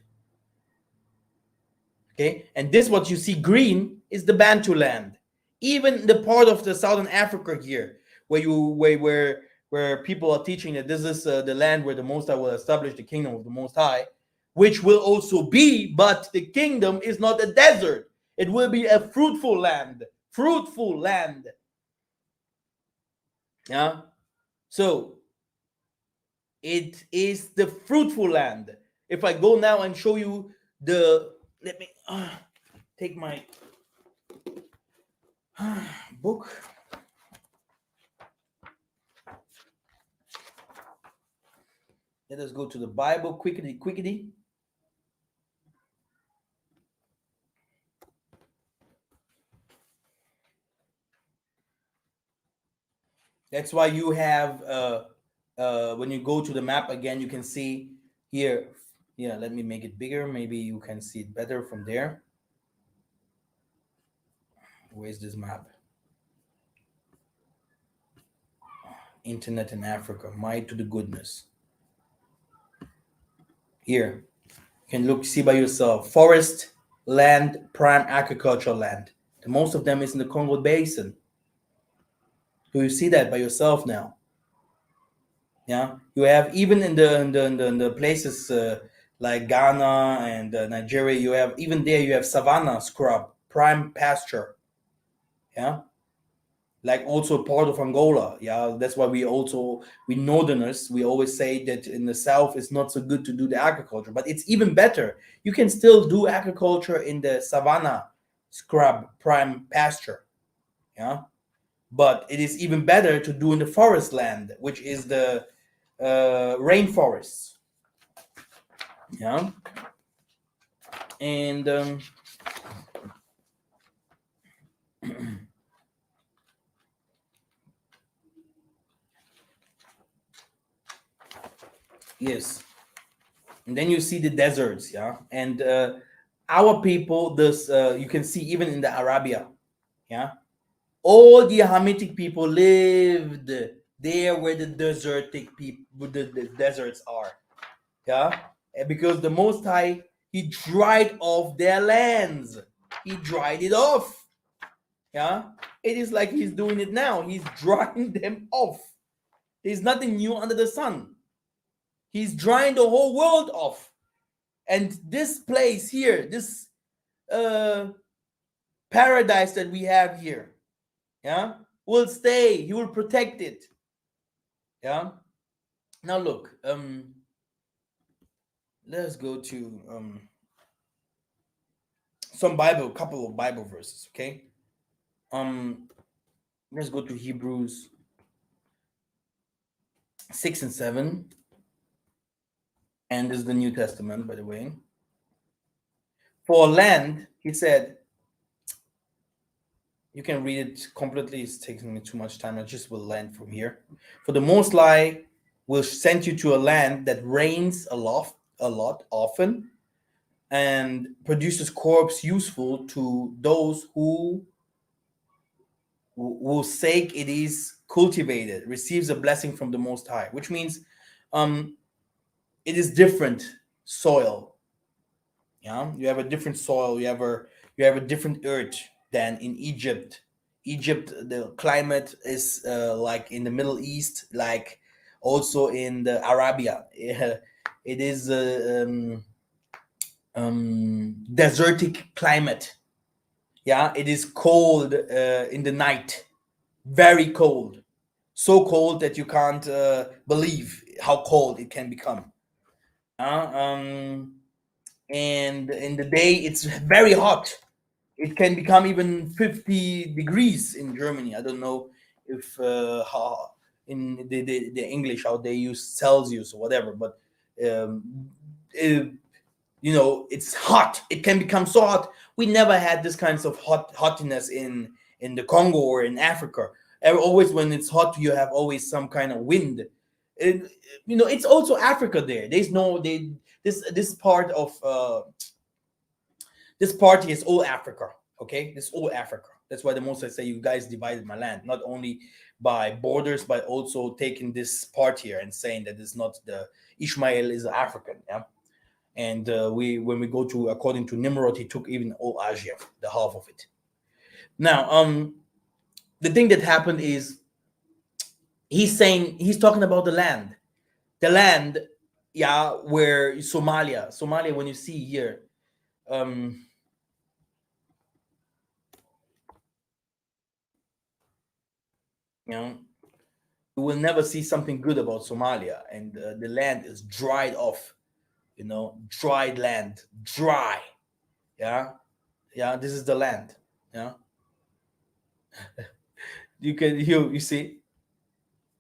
Okay, and this what you see green is the Bantu land. Even the part of the southern Africa here, where people are teaching that this is the land where the Most High will establish the kingdom of the Most High, which will also be, but the kingdom is not a desert. It will be a fruitful land. Fruitful land. Yeah. So it is the fruitful land. If I go now and show you the, let me take my book. Let us go to the Bible quickly. That's why you have when you go to the map again, you can see here. Yeah, let me make it bigger. Maybe you can see it better from there. Where's this map? Internet in Africa. My to the goodness. Here, you can look, see by yourself. Forest land, prime agricultural land. The most of them is in the Congo Basin. So you see that by yourself now. Yeah, you have even in the places like Ghana and Nigeria, you have even there you have savanna scrub, prime pasture. Yeah, like also part of Angola. Yeah, that's why we northerners we always say that in the south it's not so good to do the agriculture, but it's even better. You can still do agriculture in the savanna scrub prime pasture. Yeah, but it is even better to do in the forest land, which is the rainforests. Yeah, and yes, and then you see the deserts. Yeah, and our people, this you can see even in the Arabia. Yeah, all the Hamitic people lived there where the desertic people, the deserts are. Yeah, and because the Most High, He dried off their lands. He dried it off. Yeah, it is like He's doing it now. He's drying them off. There's nothing new under the sun. He's drying the whole world off. And this place here, this uh, paradise that we have here, yeah, will stay. He will protect it. Yeah. Now look, let's go to some Bible, couple of Bible verses. Okay. Um, let's go to Hebrews 6 and 7, and this is the New Testament, by the way. For land, he said, you can read it completely. It's taking me too much time. I just will land from here. For the Most High will send you to a land that rains a lot often, and produces crops useful to those whose sake it is cultivated, receives a blessing from the Most High, which means it is different soil. Yeah, you have a different soil. You have a different earth than in Egypt. Egypt, the climate is like in the Middle East, like also in the Arabia. It is desertic climate. Yeah, it is cold in the night, very cold, so cold that you can't believe how cold it can become. And in the day, it's very hot. It can become even 50 degrees in Germany. I don't know if how in the English how they use Celsius or whatever, but Um, uh, it's hot. It can become so hot. We never had this kinds of hotness in the Congo or in Africa. Always when it's hot, you have always some kind of wind. And, it's also Africa there. There's no they this part of this party is all Africa. Okay, it's all Africa. That's why the most I say you guys divided my land, not only by borders, but also taking this part here and saying that it's not the Ishmael is African. Yeah, and we when we go to according to Nimrod, he took even all Asia, the half of it. Now, the thing that happened is he's talking about the land, yeah, where Somalia. When you see here, um, you know, you will never see something good about Somalia, and the land is dried off. Dried land, dry. Yeah, yeah. This is the land. Yeah, you see.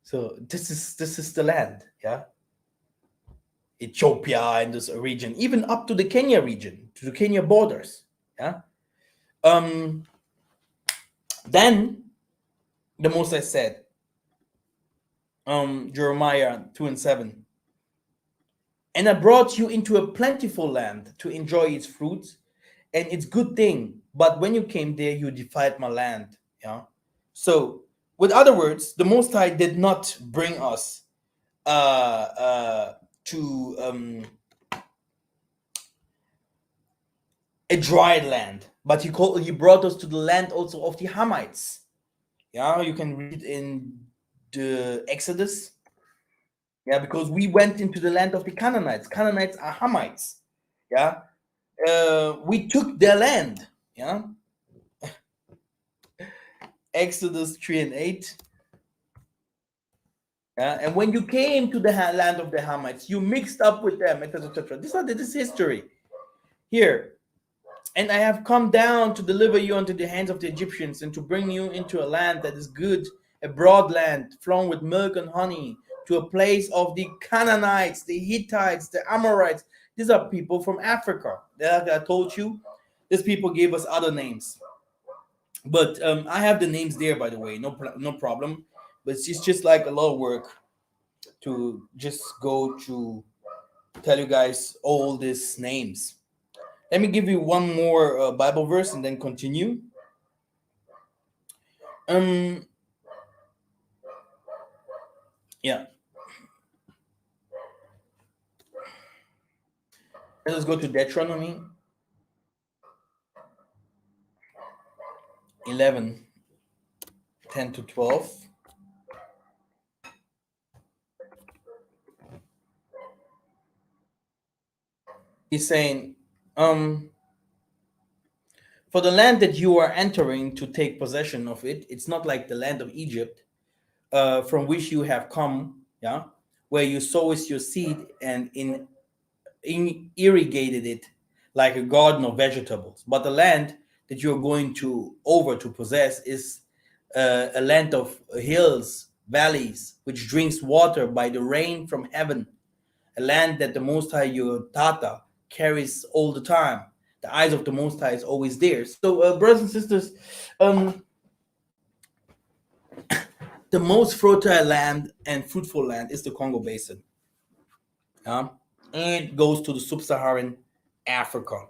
So this is the land. Yeah, Ethiopia and this region, even up to the Kenya region, to the Kenya borders. Yeah. Um. Then the Most I said, Jeremiah 2:7, and I brought you into a plentiful land to enjoy its fruits and its good thing. But when you came there, you defiled my land. Yeah. So, with other words, the Most High did not bring us to a dry land, but he brought us to the land also of the Hamites. Yeah, you can read in the Exodus. Yeah, because we went into the land of the Canaanites. Canaanites are Hamites. Yeah, we took their land. Yeah, Exodus 3:8. Yeah, and when you came to the land of the Hamites, you mixed up with them, etc., etc. This history here. And I have come down to deliver you unto the hands of the Egyptians and to bring you into a land that is good, a broad land, flowing with milk and honey, to a place of the Canaanites, the Hittites, the Amorites. These are people from Africa. Like I told you, these people gave us other names. But I have the names there, by the way, no problem. But it's just like a lot of work to just go to tell you guys all these names. Let me give you one more Bible verse and then continue. Um, yeah, let's go to Deuteronomy 11:10-12. He's saying, for the land that you are entering to take possession of it, it's not like the land of Egypt, from which you have come, yeah, where you sowed your seed and irrigated it like a garden of vegetables. But the land that you're going to possess is a land of hills, valleys, which drinks water by the rain from heaven, a land that the Most High your Tata carries all the time. The eyes of the Most High is always there. So, brothers and sisters, um, the most fertile land and fruitful land is the Congo Basin. Yeah? And it goes to the sub-Saharan Africa.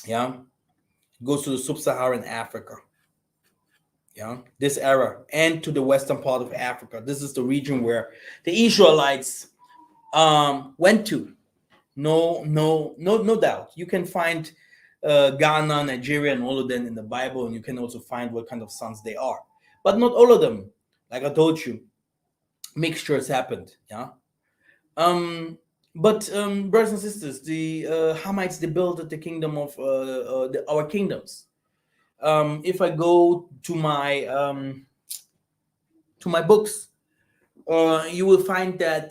Yeah, it goes to the sub-Saharan Africa. Yeah, this era and to the western part of Africa. This is the region where the Israelites went to. No doubt. You can find Ghana, Nigeria, and all of them in the Bible, and you can also find what kind of sons they are. But not all of them. Like I told you, mixtures happened. Yeah. Um, but brothers and sisters, the Hamites they built the kingdom of our kingdoms. If I go to my books, you will find that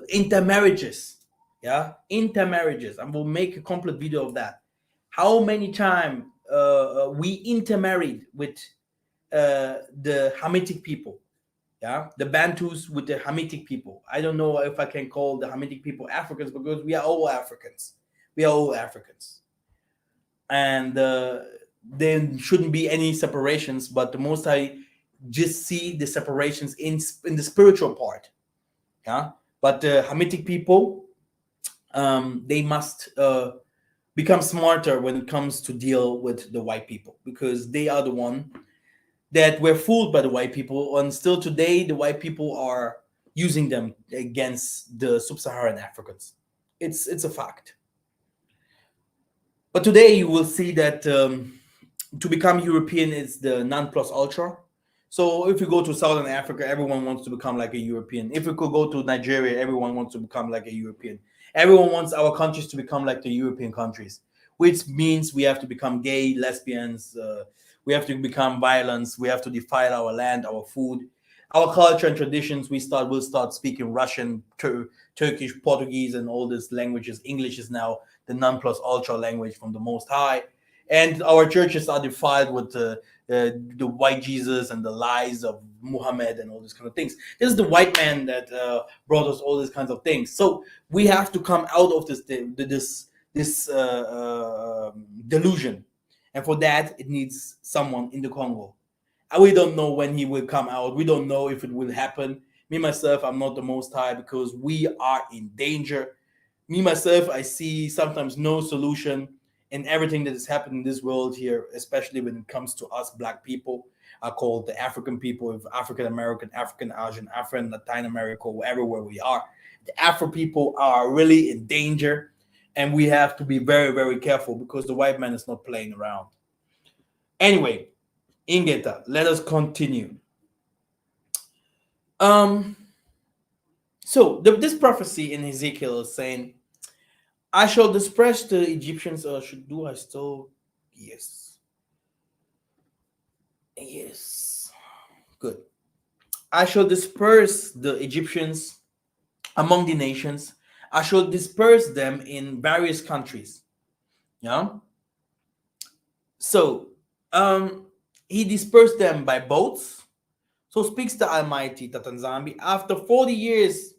intermarriages, yeah, intermarriages. I will make a complete video of that. How many times we intermarried with the Hamitic people, Yeah, the Bantus with the Hamitic people. I don't know if I can call the Hamitic people Africans because we are all Africans. We are all Africans, and there shouldn't be any separations. But the most I just see the separations in the spiritual part. Yeah, but the Hamitic people, they must become smarter when it comes to deal with the white people because they are the one that were fooled by the white people, and still today the white people are using them against the sub-Saharan Africans. It's a fact. But today you will see that to become European is the non plus ultra. So if you go to Southern Africa, everyone wants to become like a European. If you could go to Nigeria, everyone wants to become like a European. Everyone wants our countries to become like the European countries, which means we have to become gay, lesbians. We have to become violence. We have to defile our land, our food, our culture and traditions. We'll start speaking Russian, Turkish, Portuguese, and all these languages. English is now the non plus ultra language from the Most High, and our churches are defiled with the white Jesus and the lies of Muhammad and all these kind of things. This is the white man that brought us all these kinds of things. So we have to come out of this delusion, and for that it needs someone in the Congo. And we don't know when he will come out. We don't know if it will happen. Me myself, I'm not the Most High because we are in danger. Me myself, I see sometimes no solution in everything that has happened in this world here, especially when it comes to us black people. I call the African people, of African American, African Asian, African, Latin America, everywhere we are. The Afro people are really in danger, and we have to be very, very careful because the white man is not playing around. Anyway, Ingeta, let us continue. Um, this prophecy in Ezekiel is saying, I shall disperse the Egyptians. Should do I still? Yes. Yes. Good. I shall disperse the Egyptians among the nations. I shall disperse them in various countries. Yeah. So, he dispersed them by boats. So speaks the Almighty Tatanzambi. After 40 years,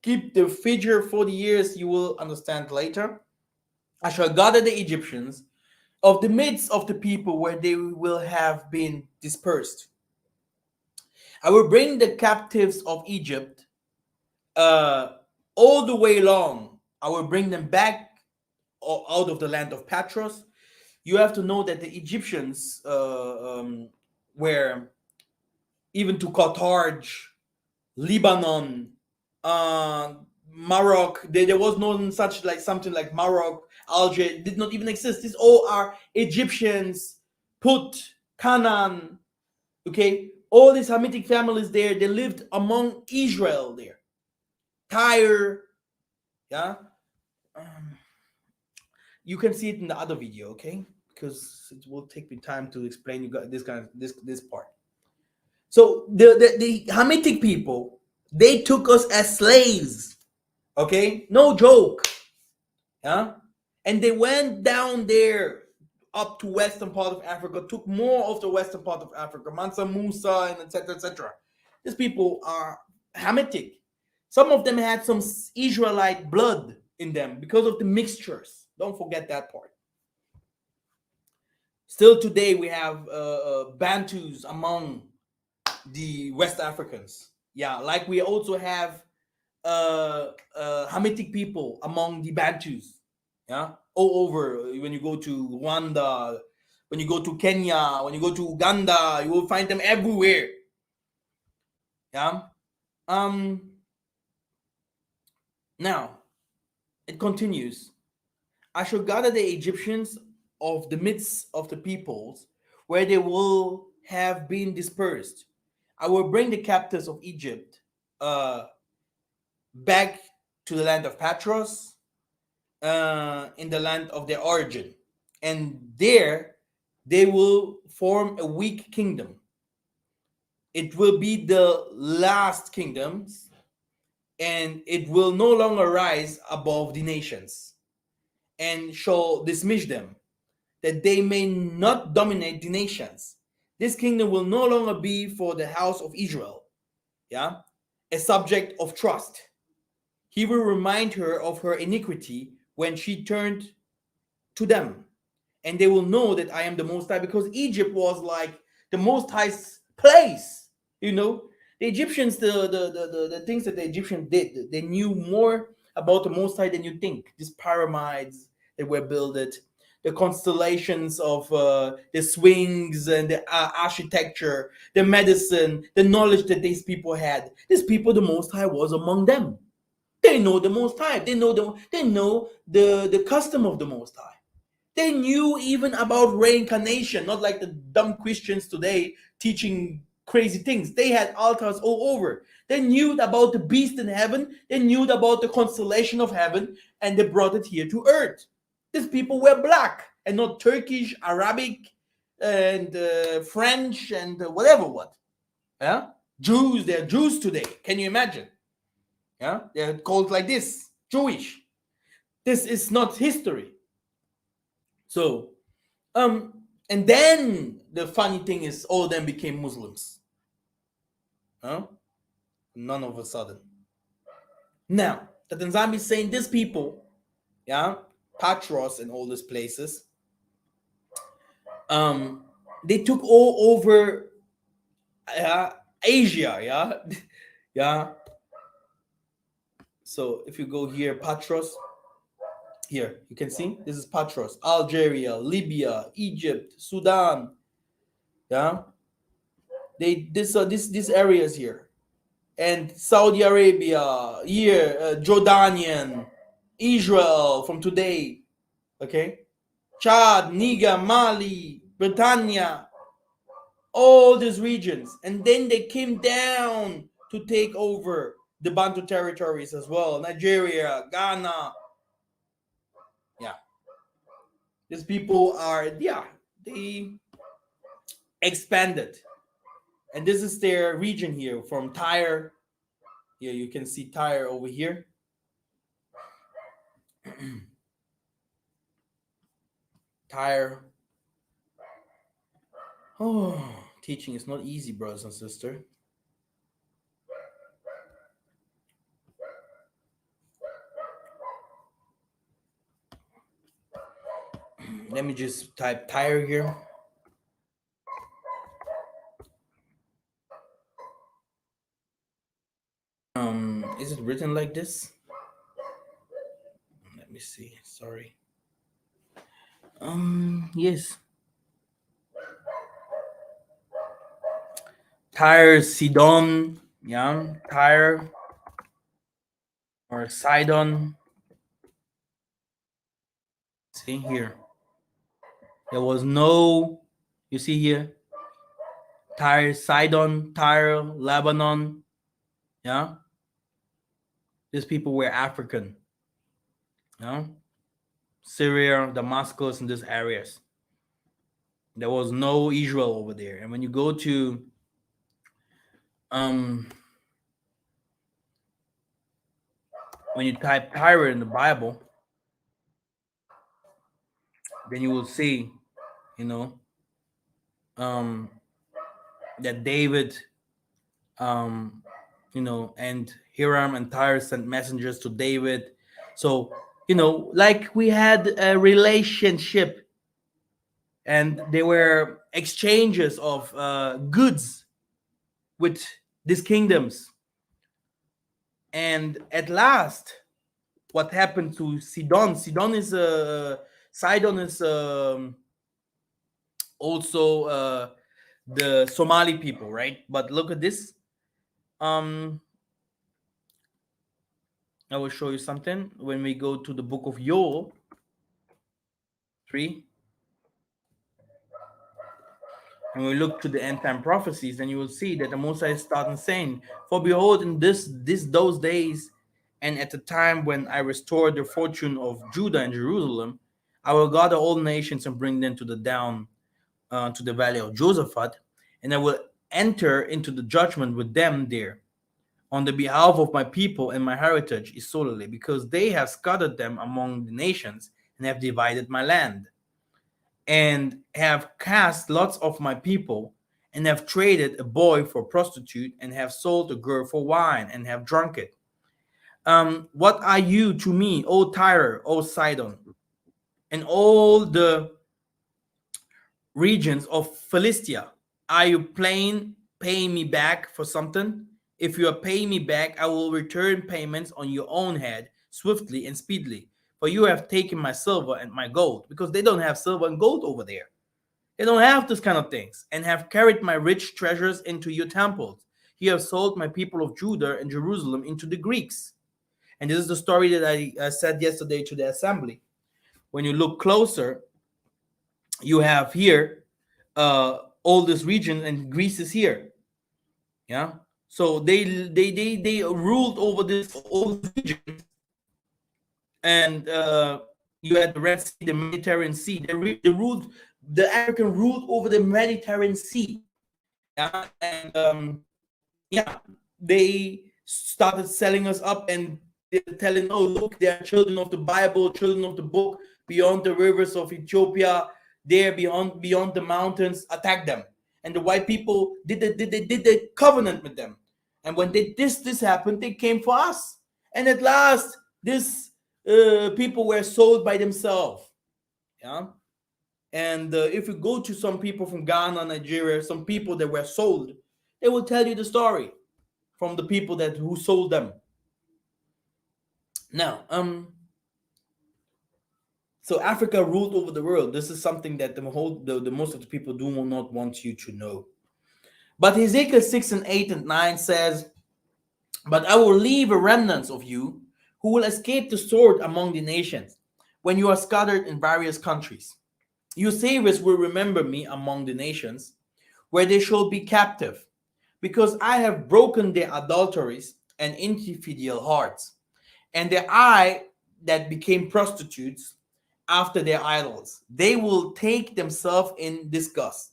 keep the figure 40 years, you will understand later. I shall gather the Egyptians of the midst of the people where they will have been dispersed. I will bring the captives of Egypt all the way long. I will bring them back out of the land of Patros. You have to know that the Egyptians were even to Carthage, Lebanon, uh, Morocco. There was no such like something like Morocco, Alger did not even exist. These all are Egyptians, Put, Canaan. Okay, all these Hamitic families there. They lived among Israel there. Tyre, yeah. Um, you can see it in the other video, okay? Because it will take me time to explain you got this part. So the Hamitic people, they took us as slaves. Okay, no joke. Yeah, and they went down there up to western part of Africa, took more of the western part of Africa, Mansa Musa, and etc. etc. These people are Hamitic. Some of them had some Israelite blood in them because of the mixtures. Don't forget that part. Still today, we have Bantus among the West Africans. Yeah, like we also have Hamitic people among the Bantus. Yeah, all over. When you go to Rwanda, when you go to Kenya, when you go to Uganda, you will find them everywhere. Yeah. Um. Now it continues. I shall gather the Egyptians of the midst of the peoples, where they will have been dispersed. I will bring the captives of Egypt back to the land of Patros, in the land of their origin, and there they will form a weak kingdom. It will be the last kingdoms, and it will no longer rise above the nations, and shall dismiss them, that they may not dominate the nations. This kingdom will no longer be for the house of Israel, yeah, a subject of trust. He will remind her of her iniquity when she turned to them, and they will know that I am the Most High, because Egypt was like the Most High's place. You know, the Egyptians, the things that the Egyptians did, they knew more about the Most High than you think. These pyramids that were built, the constellations of the swings and the architecture, the medicine, the knowledge that these people had. These people, the Most High was among them. They know the Most High. They know the custom of the Most High. They knew even about reincarnation, not like the dumb Christians today teaching crazy things. They had altars all over. They knew about the beast in heaven. They knew about the constellation of heaven, and they brought it here to earth. These people were black and not Turkish, Arabic, and French, and whatever what. Yeah, Jews. They're Jews today. Can you imagine? Yeah, they're called like this, Jewish. This is not history. So, and then the funny thing is, all of them became Muslims. Huh? None of a sudden. Now, the Tanzania is saying these people, yeah, Patros and all these places, they took all over Asia, yeah, yeah. So if you go here, Patros, here you can see this is Patros, Algeria, Libya, Egypt, Sudan, yeah. They these areas here, and Saudi Arabia, here, Jordanian, Israel from today, okay, Chad, Niger, Mali, Britannia, all these regions, and then they came down to take over the Bantu territories as well, Nigeria, Ghana, yeah. These people are, yeah, they expanded, and this is their region here from Tyre. Here you can see Tyre over here. Tyre. Oh, teaching is not easy, brothers and sisters. Let me just type Tyre here. Is it written like this? Let me see. Sorry. Yes. Tyre, Sidon, yeah, Tyre or Sidon. See here. There was no, you see here, Tyre, Sidon, Tyre, Lebanon. Yeah. These people were African. Yeah. Syria, Damascus, and these areas. There was no Israel over there. And when you go to when you type Tyre in the Bible, then you will see, you know, that David, and Hiram and Tyre sent messengers to David. So, like we had a relationship, and there were exchanges of goods with these kingdoms. And at last, what happened to Sidon? Sidon is also the Somali people, right? But look at this. I will show you something when we go to the book of Joel 3. And we look to the end time prophecies, then you will see that the Mosiah is starting saying, "For behold, in those days, and at the time when I restore the fortune of Judah and Jerusalem, I will gather all nations and bring them to the down to the valley of Josaphat, and I will enter into the judgment with them there on the behalf of my people and my heritage is solely, because they have scattered them among the nations and have divided my land, and have cast lots of my people and have traded a boy for a prostitute, and have sold a girl for wine, and have drunk it. What are you to me, O Tyre, O Sidon, and all the regions of Philistia? Are you paying me back for something? If you are paying me back, I will return payments on your own head swiftly and speedily. For you have taken my silver and my gold, because they don't have silver and gold over there. They don't have this kind of things, and have carried my rich treasures into your temples. You have sold my people of Judah and Jerusalem into the Greeks. And this is the story that I said yesterday to the assembly. When you look closer, you have here all this region, and Greece is here. Yeah. So they ruled over this all these regions, and you had the Red Sea, the Mediterranean Sea. They ruled, the African ruled over the Mediterranean Sea. Yeah, and yeah, they started selling us up, and they're telling, oh look, they are children of the Bible, children of the book, beyond the rivers of Ethiopia, there beyond the mountains, attack them. And the white people did the covenant with them. And when this happened, they came for us. And at last, this people were sold by themselves. Yeah. And if you go to some people from Ghana, Nigeria, some people that were sold, they will tell you the story from the people that who sold them. Now, so Africa ruled over the world. This is something that the most of the people do not want you to know. But Ezekiel 6 and 8 and 9 says, "But I will leave a remnant of you who will escape the sword among the nations, when you are scattered in various countries. Your saviors will remember me among the nations, where they shall be captive, because I have broken their adulteries and infidel hearts, and their eye that became prostitutes after their idols. They will take themselves in disgust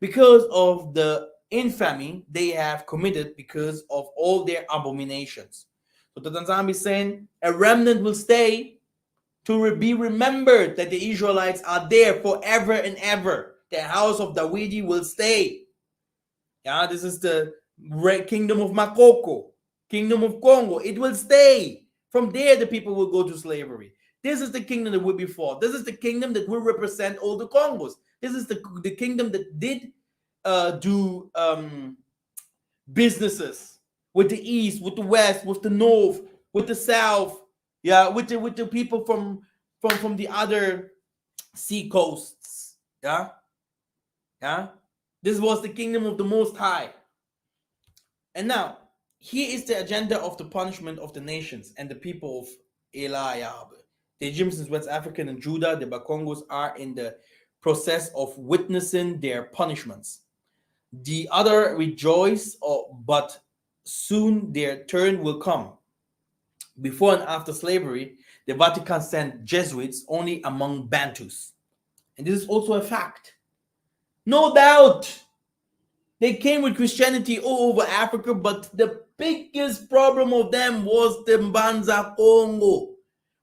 because of the infamy they have committed, because of all their abominations." So the Tanzania is saying a remnant will stay to be remembered, that the Israelites are there forever and ever. The house of Dawidi will stay. Yeah, this is the kingdom of Makoko, kingdom of Congo. It will stay. From there, the people will go to slavery. This is the kingdom that will be fought. This is the kingdom that will represent all the Congos. This is the kingdom that did do businesses with the east, with the west, with the north, with the south. Yeah, with the people from the other sea coasts. Yeah, yeah. This was the kingdom of the Most High. And now, here is the agenda of the punishment of the nations and the people of Eliab. The Egyptians, West African, and Judah, the Bakongos, are in the process of witnessing their punishments. The other rejoice, but soon their turn will come. Before and after slavery, the Vatican sent Jesuits only among Bantus. And this is also a fact. No doubt they came with Christianity all over Africa, but the biggest problem of them was the Mbanza Congo,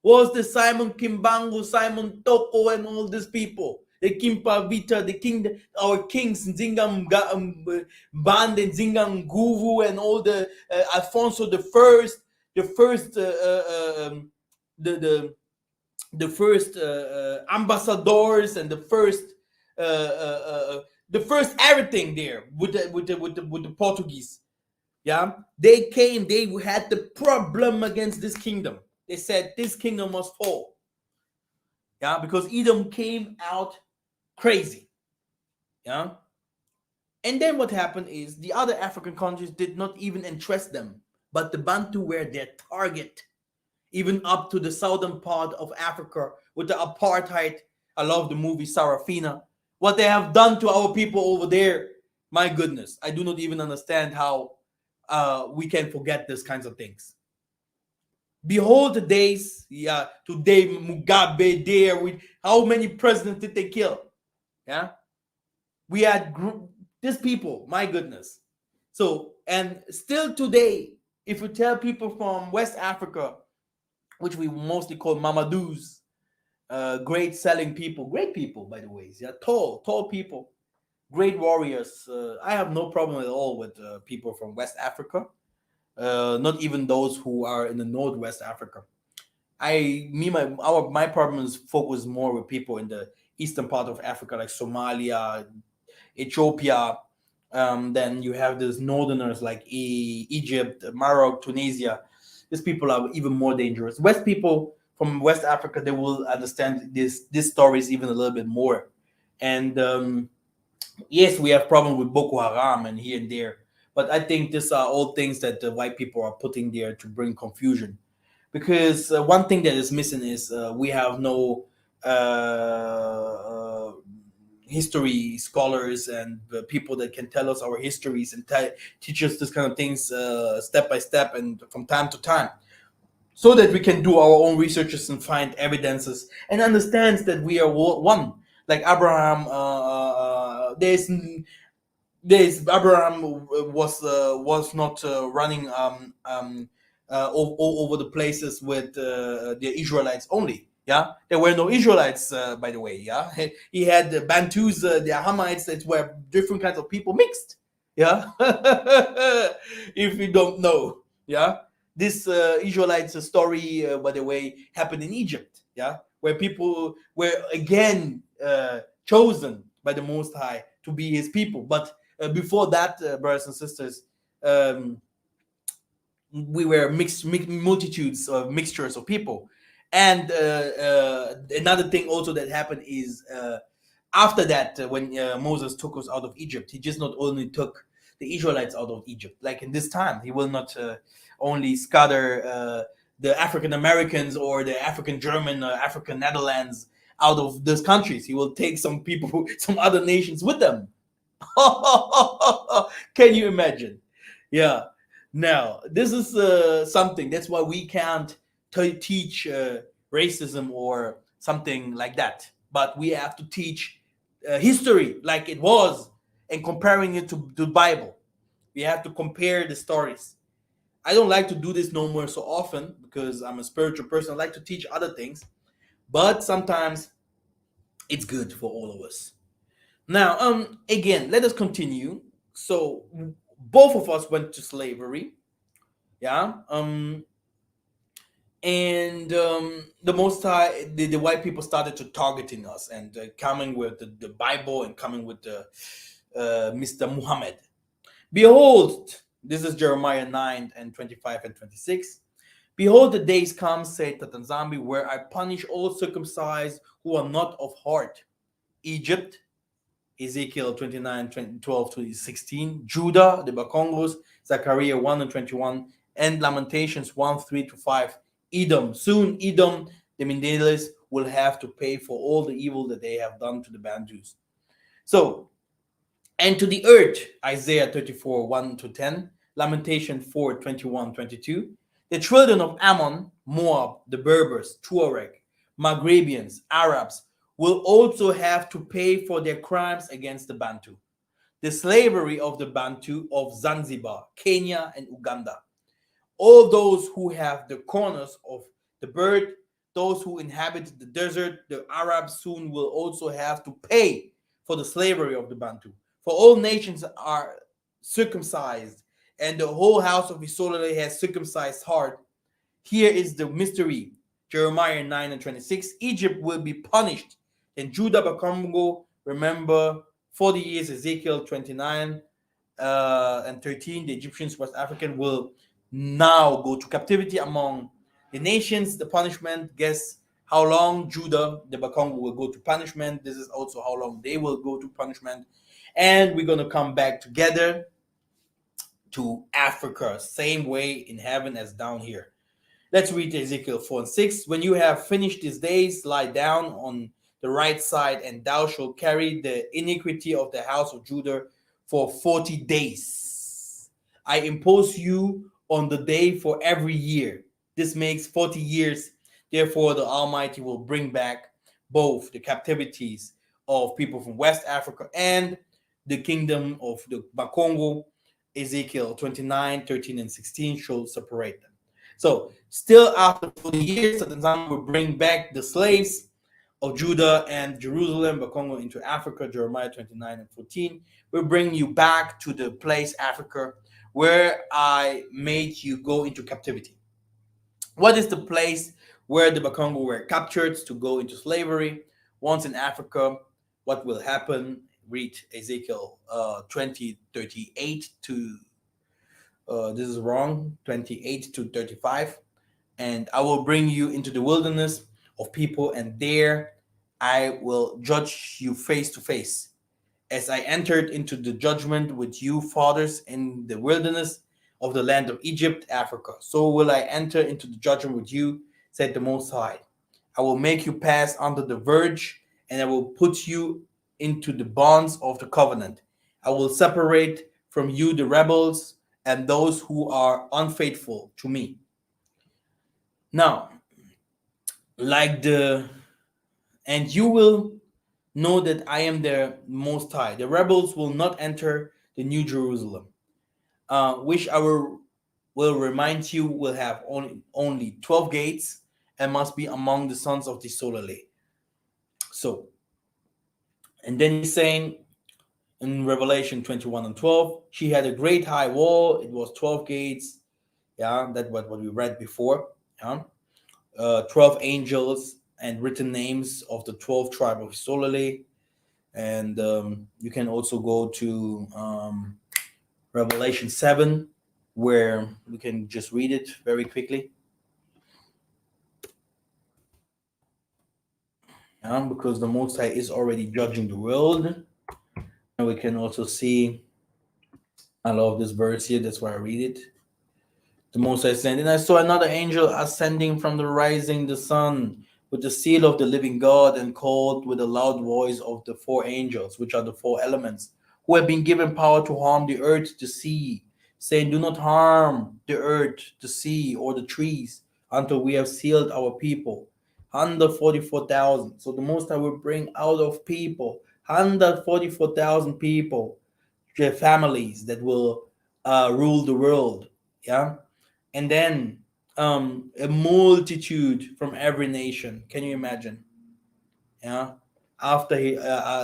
was the Simon Kimbangu, Simon Toko, and all these people. The Kimpa Vita, the king, our kings, Nzinga Band and Nzinga Nguvu, and all the Alfonso the first, the first, the first ambassadors, and the first everything there with the Portuguese. Yeah, they came. They had the problem against this kingdom. They said this kingdom must fall. Yeah, because Edom came out crazy. Yeah, and then what happened is the other African countries did not even interest them, but the Bantu were their target, even up to the southern part of Africa with the apartheid. I love the movie Sarafina. What they have done to our people over there, my goodness, I do not even understand how we can forget these kinds of things. Behold the days, yeah, today Mugabe there. With how many presidents did they kill? Yeah, we had these people, my goodness. So, and still today, if you tell people from West Africa, which we mostly call Mamadous, great selling people, great people, by the way, yeah, tall people. great warriors. I have no problem at all with people from West Africa. Not even those who are in the Northwest Africa. My problem is focused more with people in the eastern part of Africa, like Somalia, Ethiopia. Then you have these northerners like Egypt, Morocco, Tunisia. These people are even more dangerous. West people from West Africa, they will understand these stories even a little bit more. And yes, we have problem with Boko Haram and here and there, but I think these are all things that the white people are putting there to bring confusion. Because one thing that is missing is we have no history scholars and people that can tell us our histories and teach us this kind of things step by step and from time to time, so that we can do our own researches and find evidences and understands that we are one. Like Abraham, there's Abraham was not running all over the places with the Israelites only. Yeah, there were no Israelites, by the way. Yeah, he had the Bantus, the Hamites, that were different kinds of people mixed. Yeah, if you don't know. Yeah, this Israelites story, by the way, happened in Egypt. Yeah, where people were again chosen by the Most High to be His people, but before that, brothers and sisters, um, we were multitudes of mixtures of people. And another thing also that happened is after that, when Moses took us out of Egypt, he just not only took the Israelites out of Egypt. Like in this time, he will not only scatter the African Americans or the African German, African Netherlands out of those countries. He will take some people, some other nations with them. Can you imagine? Yeah. Now, this is something. That's why we can't teach racism or something like that. But we have to teach history like it was and comparing it to the Bible. We have to compare the stories. I don't like to do this no more so often because I'm a spiritual person. I like to teach other things, but sometimes it's good for all of us. Now, again, let us continue. So, both of us went to slavery, yeah. And the most high, the white people started to targeting us and coming with the Bible and coming with the Mr. Muhammad. Behold, this is Jeremiah 9 and 25 and 26. Behold, the days come, said Tatanzambi, where I punish all circumcised who are not of heart. Egypt, Ezekiel 29, 12 to 16, Judah, the Bakongos, Zechariah 1 and 21, and Lamentations 1, 3 to 5. Edom, soon Edom, the Mindeles, will have to pay for all the evil that they have done to the Bantus. So, and to the earth, Isaiah 34, 1 to 10, Lamentation 4, 21, 22. The children of Ammon, Moab, the Berbers, Tuareg, Maghrebians, Arabs, will also have to pay for their crimes against the Bantu. The slavery of the Bantu of Zanzibar, Kenya, and Uganda. All those who have the corners of the bird, those who inhabit the desert, the Arabs soon will also have to pay for the slavery of the Bantu. For all nations are circumcised, and the whole house of Isolde has circumcised heart. Here is the mystery. Jeremiah 9 and 26. Egypt will be punished. Then Judah Bakongo, remember 40 years, Ezekiel 29 and 13. The Egyptians, West African, will now go to captivity among the nations. The punishment, guess how long Judah, the Bakongo, will go to punishment. This is also how long they will go to punishment. And we're going to come back together to Africa, same way in heaven as down here. Let's read Ezekiel 4 and 6. When you have finished these days, lie down on the right side, and thou shalt carry the iniquity of the house of Judah for 40 days. I impose you on the day for every year. This makes 40 years. Therefore, the Almighty will bring back both the captivities of people from West Africa and the kingdom of the Bakongo. Ezekiel 29, 13, and 16 shall separate them. So, still after 40 years, the Tanzania will bring back the slaves, of Judah and Jerusalem, Bakongo into Africa, Jeremiah 29 and 14, will bring you back to the place, Africa, where I made you go into captivity. What is the place where the Bakongo were captured to go into slavery? Once in Africa, what will happen? Read Ezekiel 20:38 to, this is wrong, 28 to 35. And I will bring you into the wilderness of people, and there I will judge you face to face. As I entered into the judgment with you fathers in the wilderness of the land of Egypt, Africa, so will I enter into the judgment with you, said the Most High. I will make you pass under the verge, and I will put you into the bonds of the covenant. I will separate from you the rebels and those who are unfaithful to me. Now, like the and you will know that I am the Most High. The rebels will not enter the New Jerusalem, which will remind you will have only 12 gates and must be among the sons of the Solale. So, and then he's saying in Revelation 21 and 12, she had a great high wall. It was 12 gates. Yeah, that what we read before. Yeah. 12 angels and written names of the 12 tribe of Solale. And you can also go to Revelation 7, where we can just read it very quickly. Because the Most High is already judging the world. And we can also see, I love this verse here, that's why I read it. The Most High said, and I saw another angel ascending from the rising the sun with the seal of the living God, and called with a loud voice of the four angels, which are the four elements, who have been given power to harm the earth, the sea, saying, do not harm the earth, the sea, or the trees, until we have sealed our people. 144,000. So the Most High will bring out of people 144,000 people, their families that will rule the world. Yeah. And then a multitude from every nation. Can you imagine? Yeah. After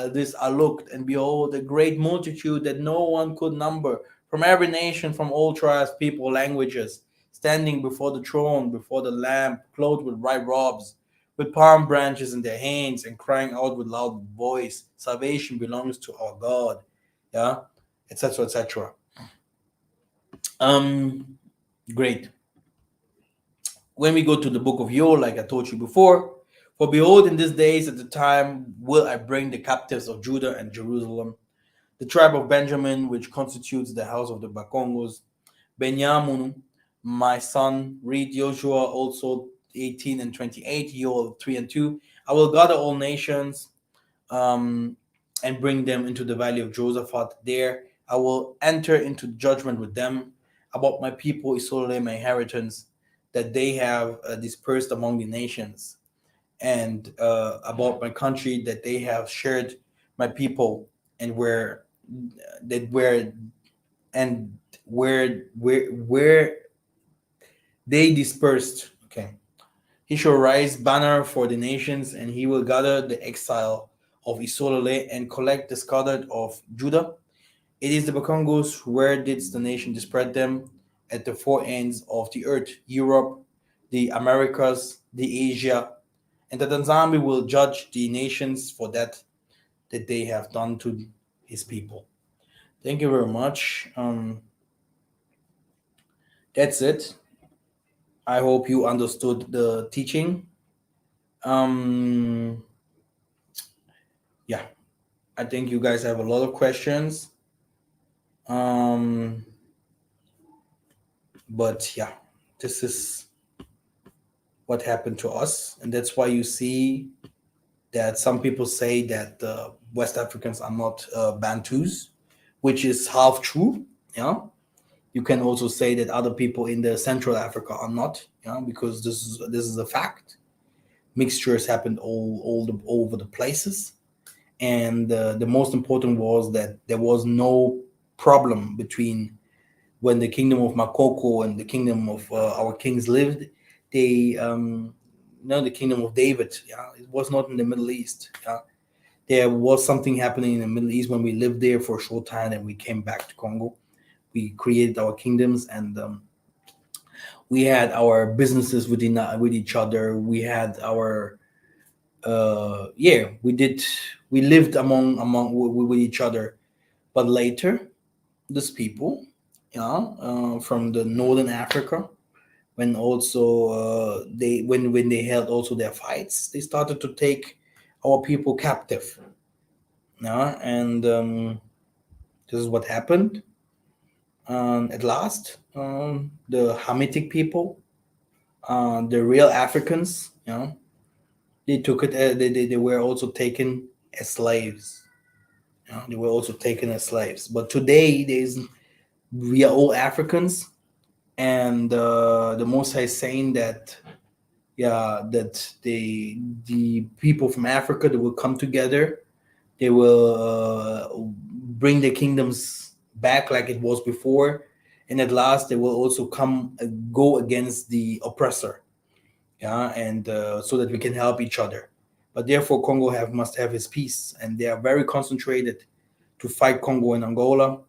this, I looked, and behold, a great multitude that no one could number, from every nation, from all tribes, people, languages, standing before the throne, before the Lamb, clothed with white robes, with palm branches in their hands, and crying out with loud voice, "Salvation belongs to our God." Yeah, etc., etc. Um, Great. When we go to the book of Joel, like I told you before, for behold, in these days at the time will I bring the captives of Judah and Jerusalem, the tribe of Benjamin, which constitutes the house of the Bakongos, Benjamin, my son, read Joshua also 18 and 28, Joel 3 and 2. I will gather all nations um, and bring them into the valley of Josaphat. There I will enter into judgment with them about my people, Israel, my inheritance, that they have dispersed among the nations, and about my country, that they have shared my people, and where and where they dispersed. Okay. He shall raise banner for the nations, and he will gather the exile of Isolale and collect the scattered of Judah. It is the Bakongos where did the nation disperse them, at the four ends of the earth, Europe, the Americas, the Asia, and the Tanzania will judge the nations for that they have done to his people. Thank you very much. That's it. I hope you understood the teaching. Um, yeah, I think you guys have a lot of questions. Um, but yeah, this is what happened to us, and that's why you see that some people say that West Africans are not Bantus, which is half true. Yeah, you can also say that other people in the Central Africa are not. Yeah, because this is a fact. Mixtures happened all over the places, and the most important was that there was no problem between when the kingdom of Makoko and the kingdom of our kings lived. They the kingdom of David. Yeah, it was not in the Middle East. Yeah, there was something happening in the Middle East when we lived there for a short time, and we came back to Congo. We created our kingdoms, and we had our businesses with each other. We had our yeah, we lived with each other. But later, these people, yeah, from the northern Africa, when also they when they held also their fights, they started to take our people captive. Yeah, and this is what happened. At last, the Hamitic people, the real Africans, they took it. They were also taken as slaves. They were also taken as slaves. But today, we are all Africans, and the Most High is saying that, yeah, that the people from Africa, they will come together. They will bring their kingdoms back like it was before, and at last they will also come go against the oppressor. Yeah, and so that we can help each other. But therefore, Congo have must have his peace, and they are very concentrated to fight Congo and Angola,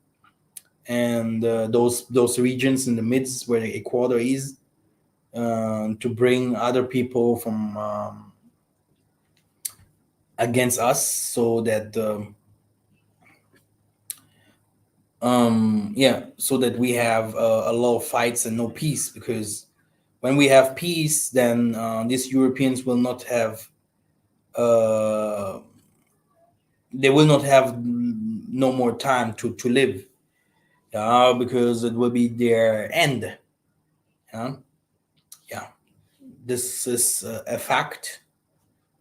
and those regions in the midst where the equator is, to bring other people from against us, so that yeah, so that we have a lot of fights and no peace. Because when we have peace, then these Europeans will not have uh, they will not have no more time to live, because it will be their end. Yeah, yeah, this is a fact.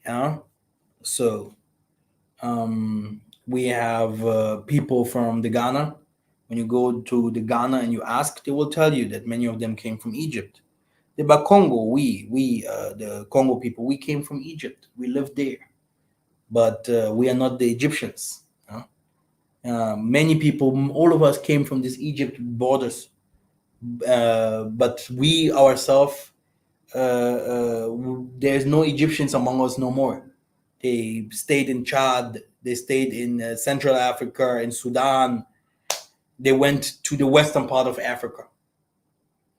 Yeah, so we have people from the Ghana. When you go to the Ghana and you ask, they will tell you that many of them came from Egypt. The Bakongo, the Congo people, we came from Egypt. We lived there, but we are not the Egyptians. Many people, all of us came from these Egypt borders, but we ourselves, there's no Egyptians among us no more. They stayed in Chad, they stayed in Central Africa, in Sudan. They went to the western part of Africa,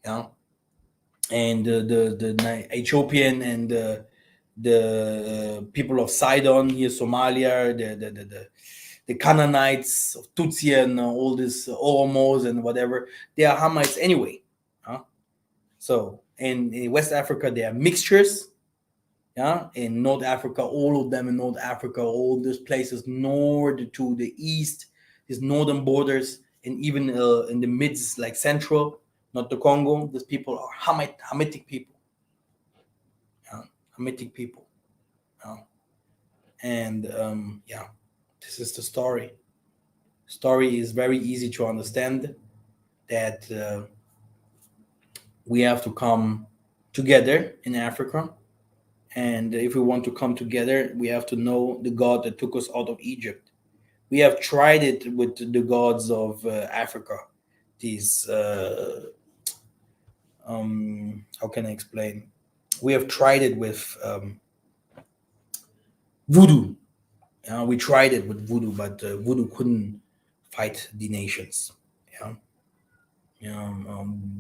yeah, and the Ethiopian and the people of Sidon here, Somalia, the Canaanites of Tutsi and all this Oromos and whatever, they are Hamites anyway. Huh? So in West Africa, there are mixtures. Yeah, in North Africa, all of them in North Africa, all these places north to the east, these northern borders, and even in the midst, like central, not the Congo. These people are Hamitic people. Yeah, Hamitic people. Yeah. And yeah, this is the story. Story is very easy to understand, that we have to come together in Africa. And if we want to come together, we have to know the God that took us out of Egypt. We have tried it with the gods of Africa. These, how can I explain? We have tried it with voodoo. We tried it with voodoo, but voodoo couldn't fight the nations. Yeah.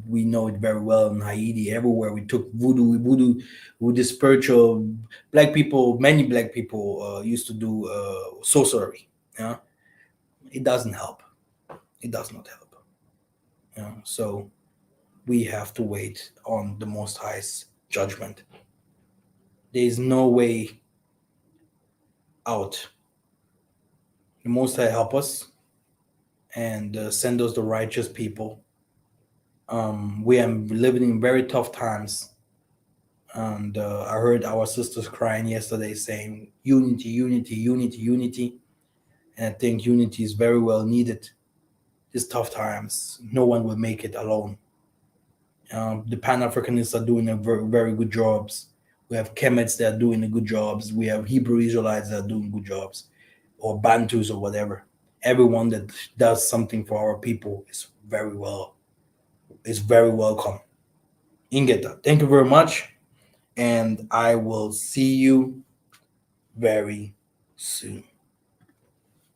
We know it very well in Haiti. Everywhere we took voodoo with the spiritual black people. Many black people used to do sorcery. Yeah, it doesn't help. It does not help. So we have to wait on the Most High's judgment. There is no way out. The Most High help us and send us the righteous people. We are living in very tough times. And I heard our sisters crying yesterday saying unity, unity, unity, unity. And I think unity is very well needed. These tough times, no one will make it alone. The Pan Africanists are doing a very, very good jobs. We have Kemets that are doing the good jobs. We have Hebrew Israelites that are doing good jobs, or Bantus or whatever. Everyone that does something for our people is very welcome. Ingeta, thank you very much. and I will see you very soon.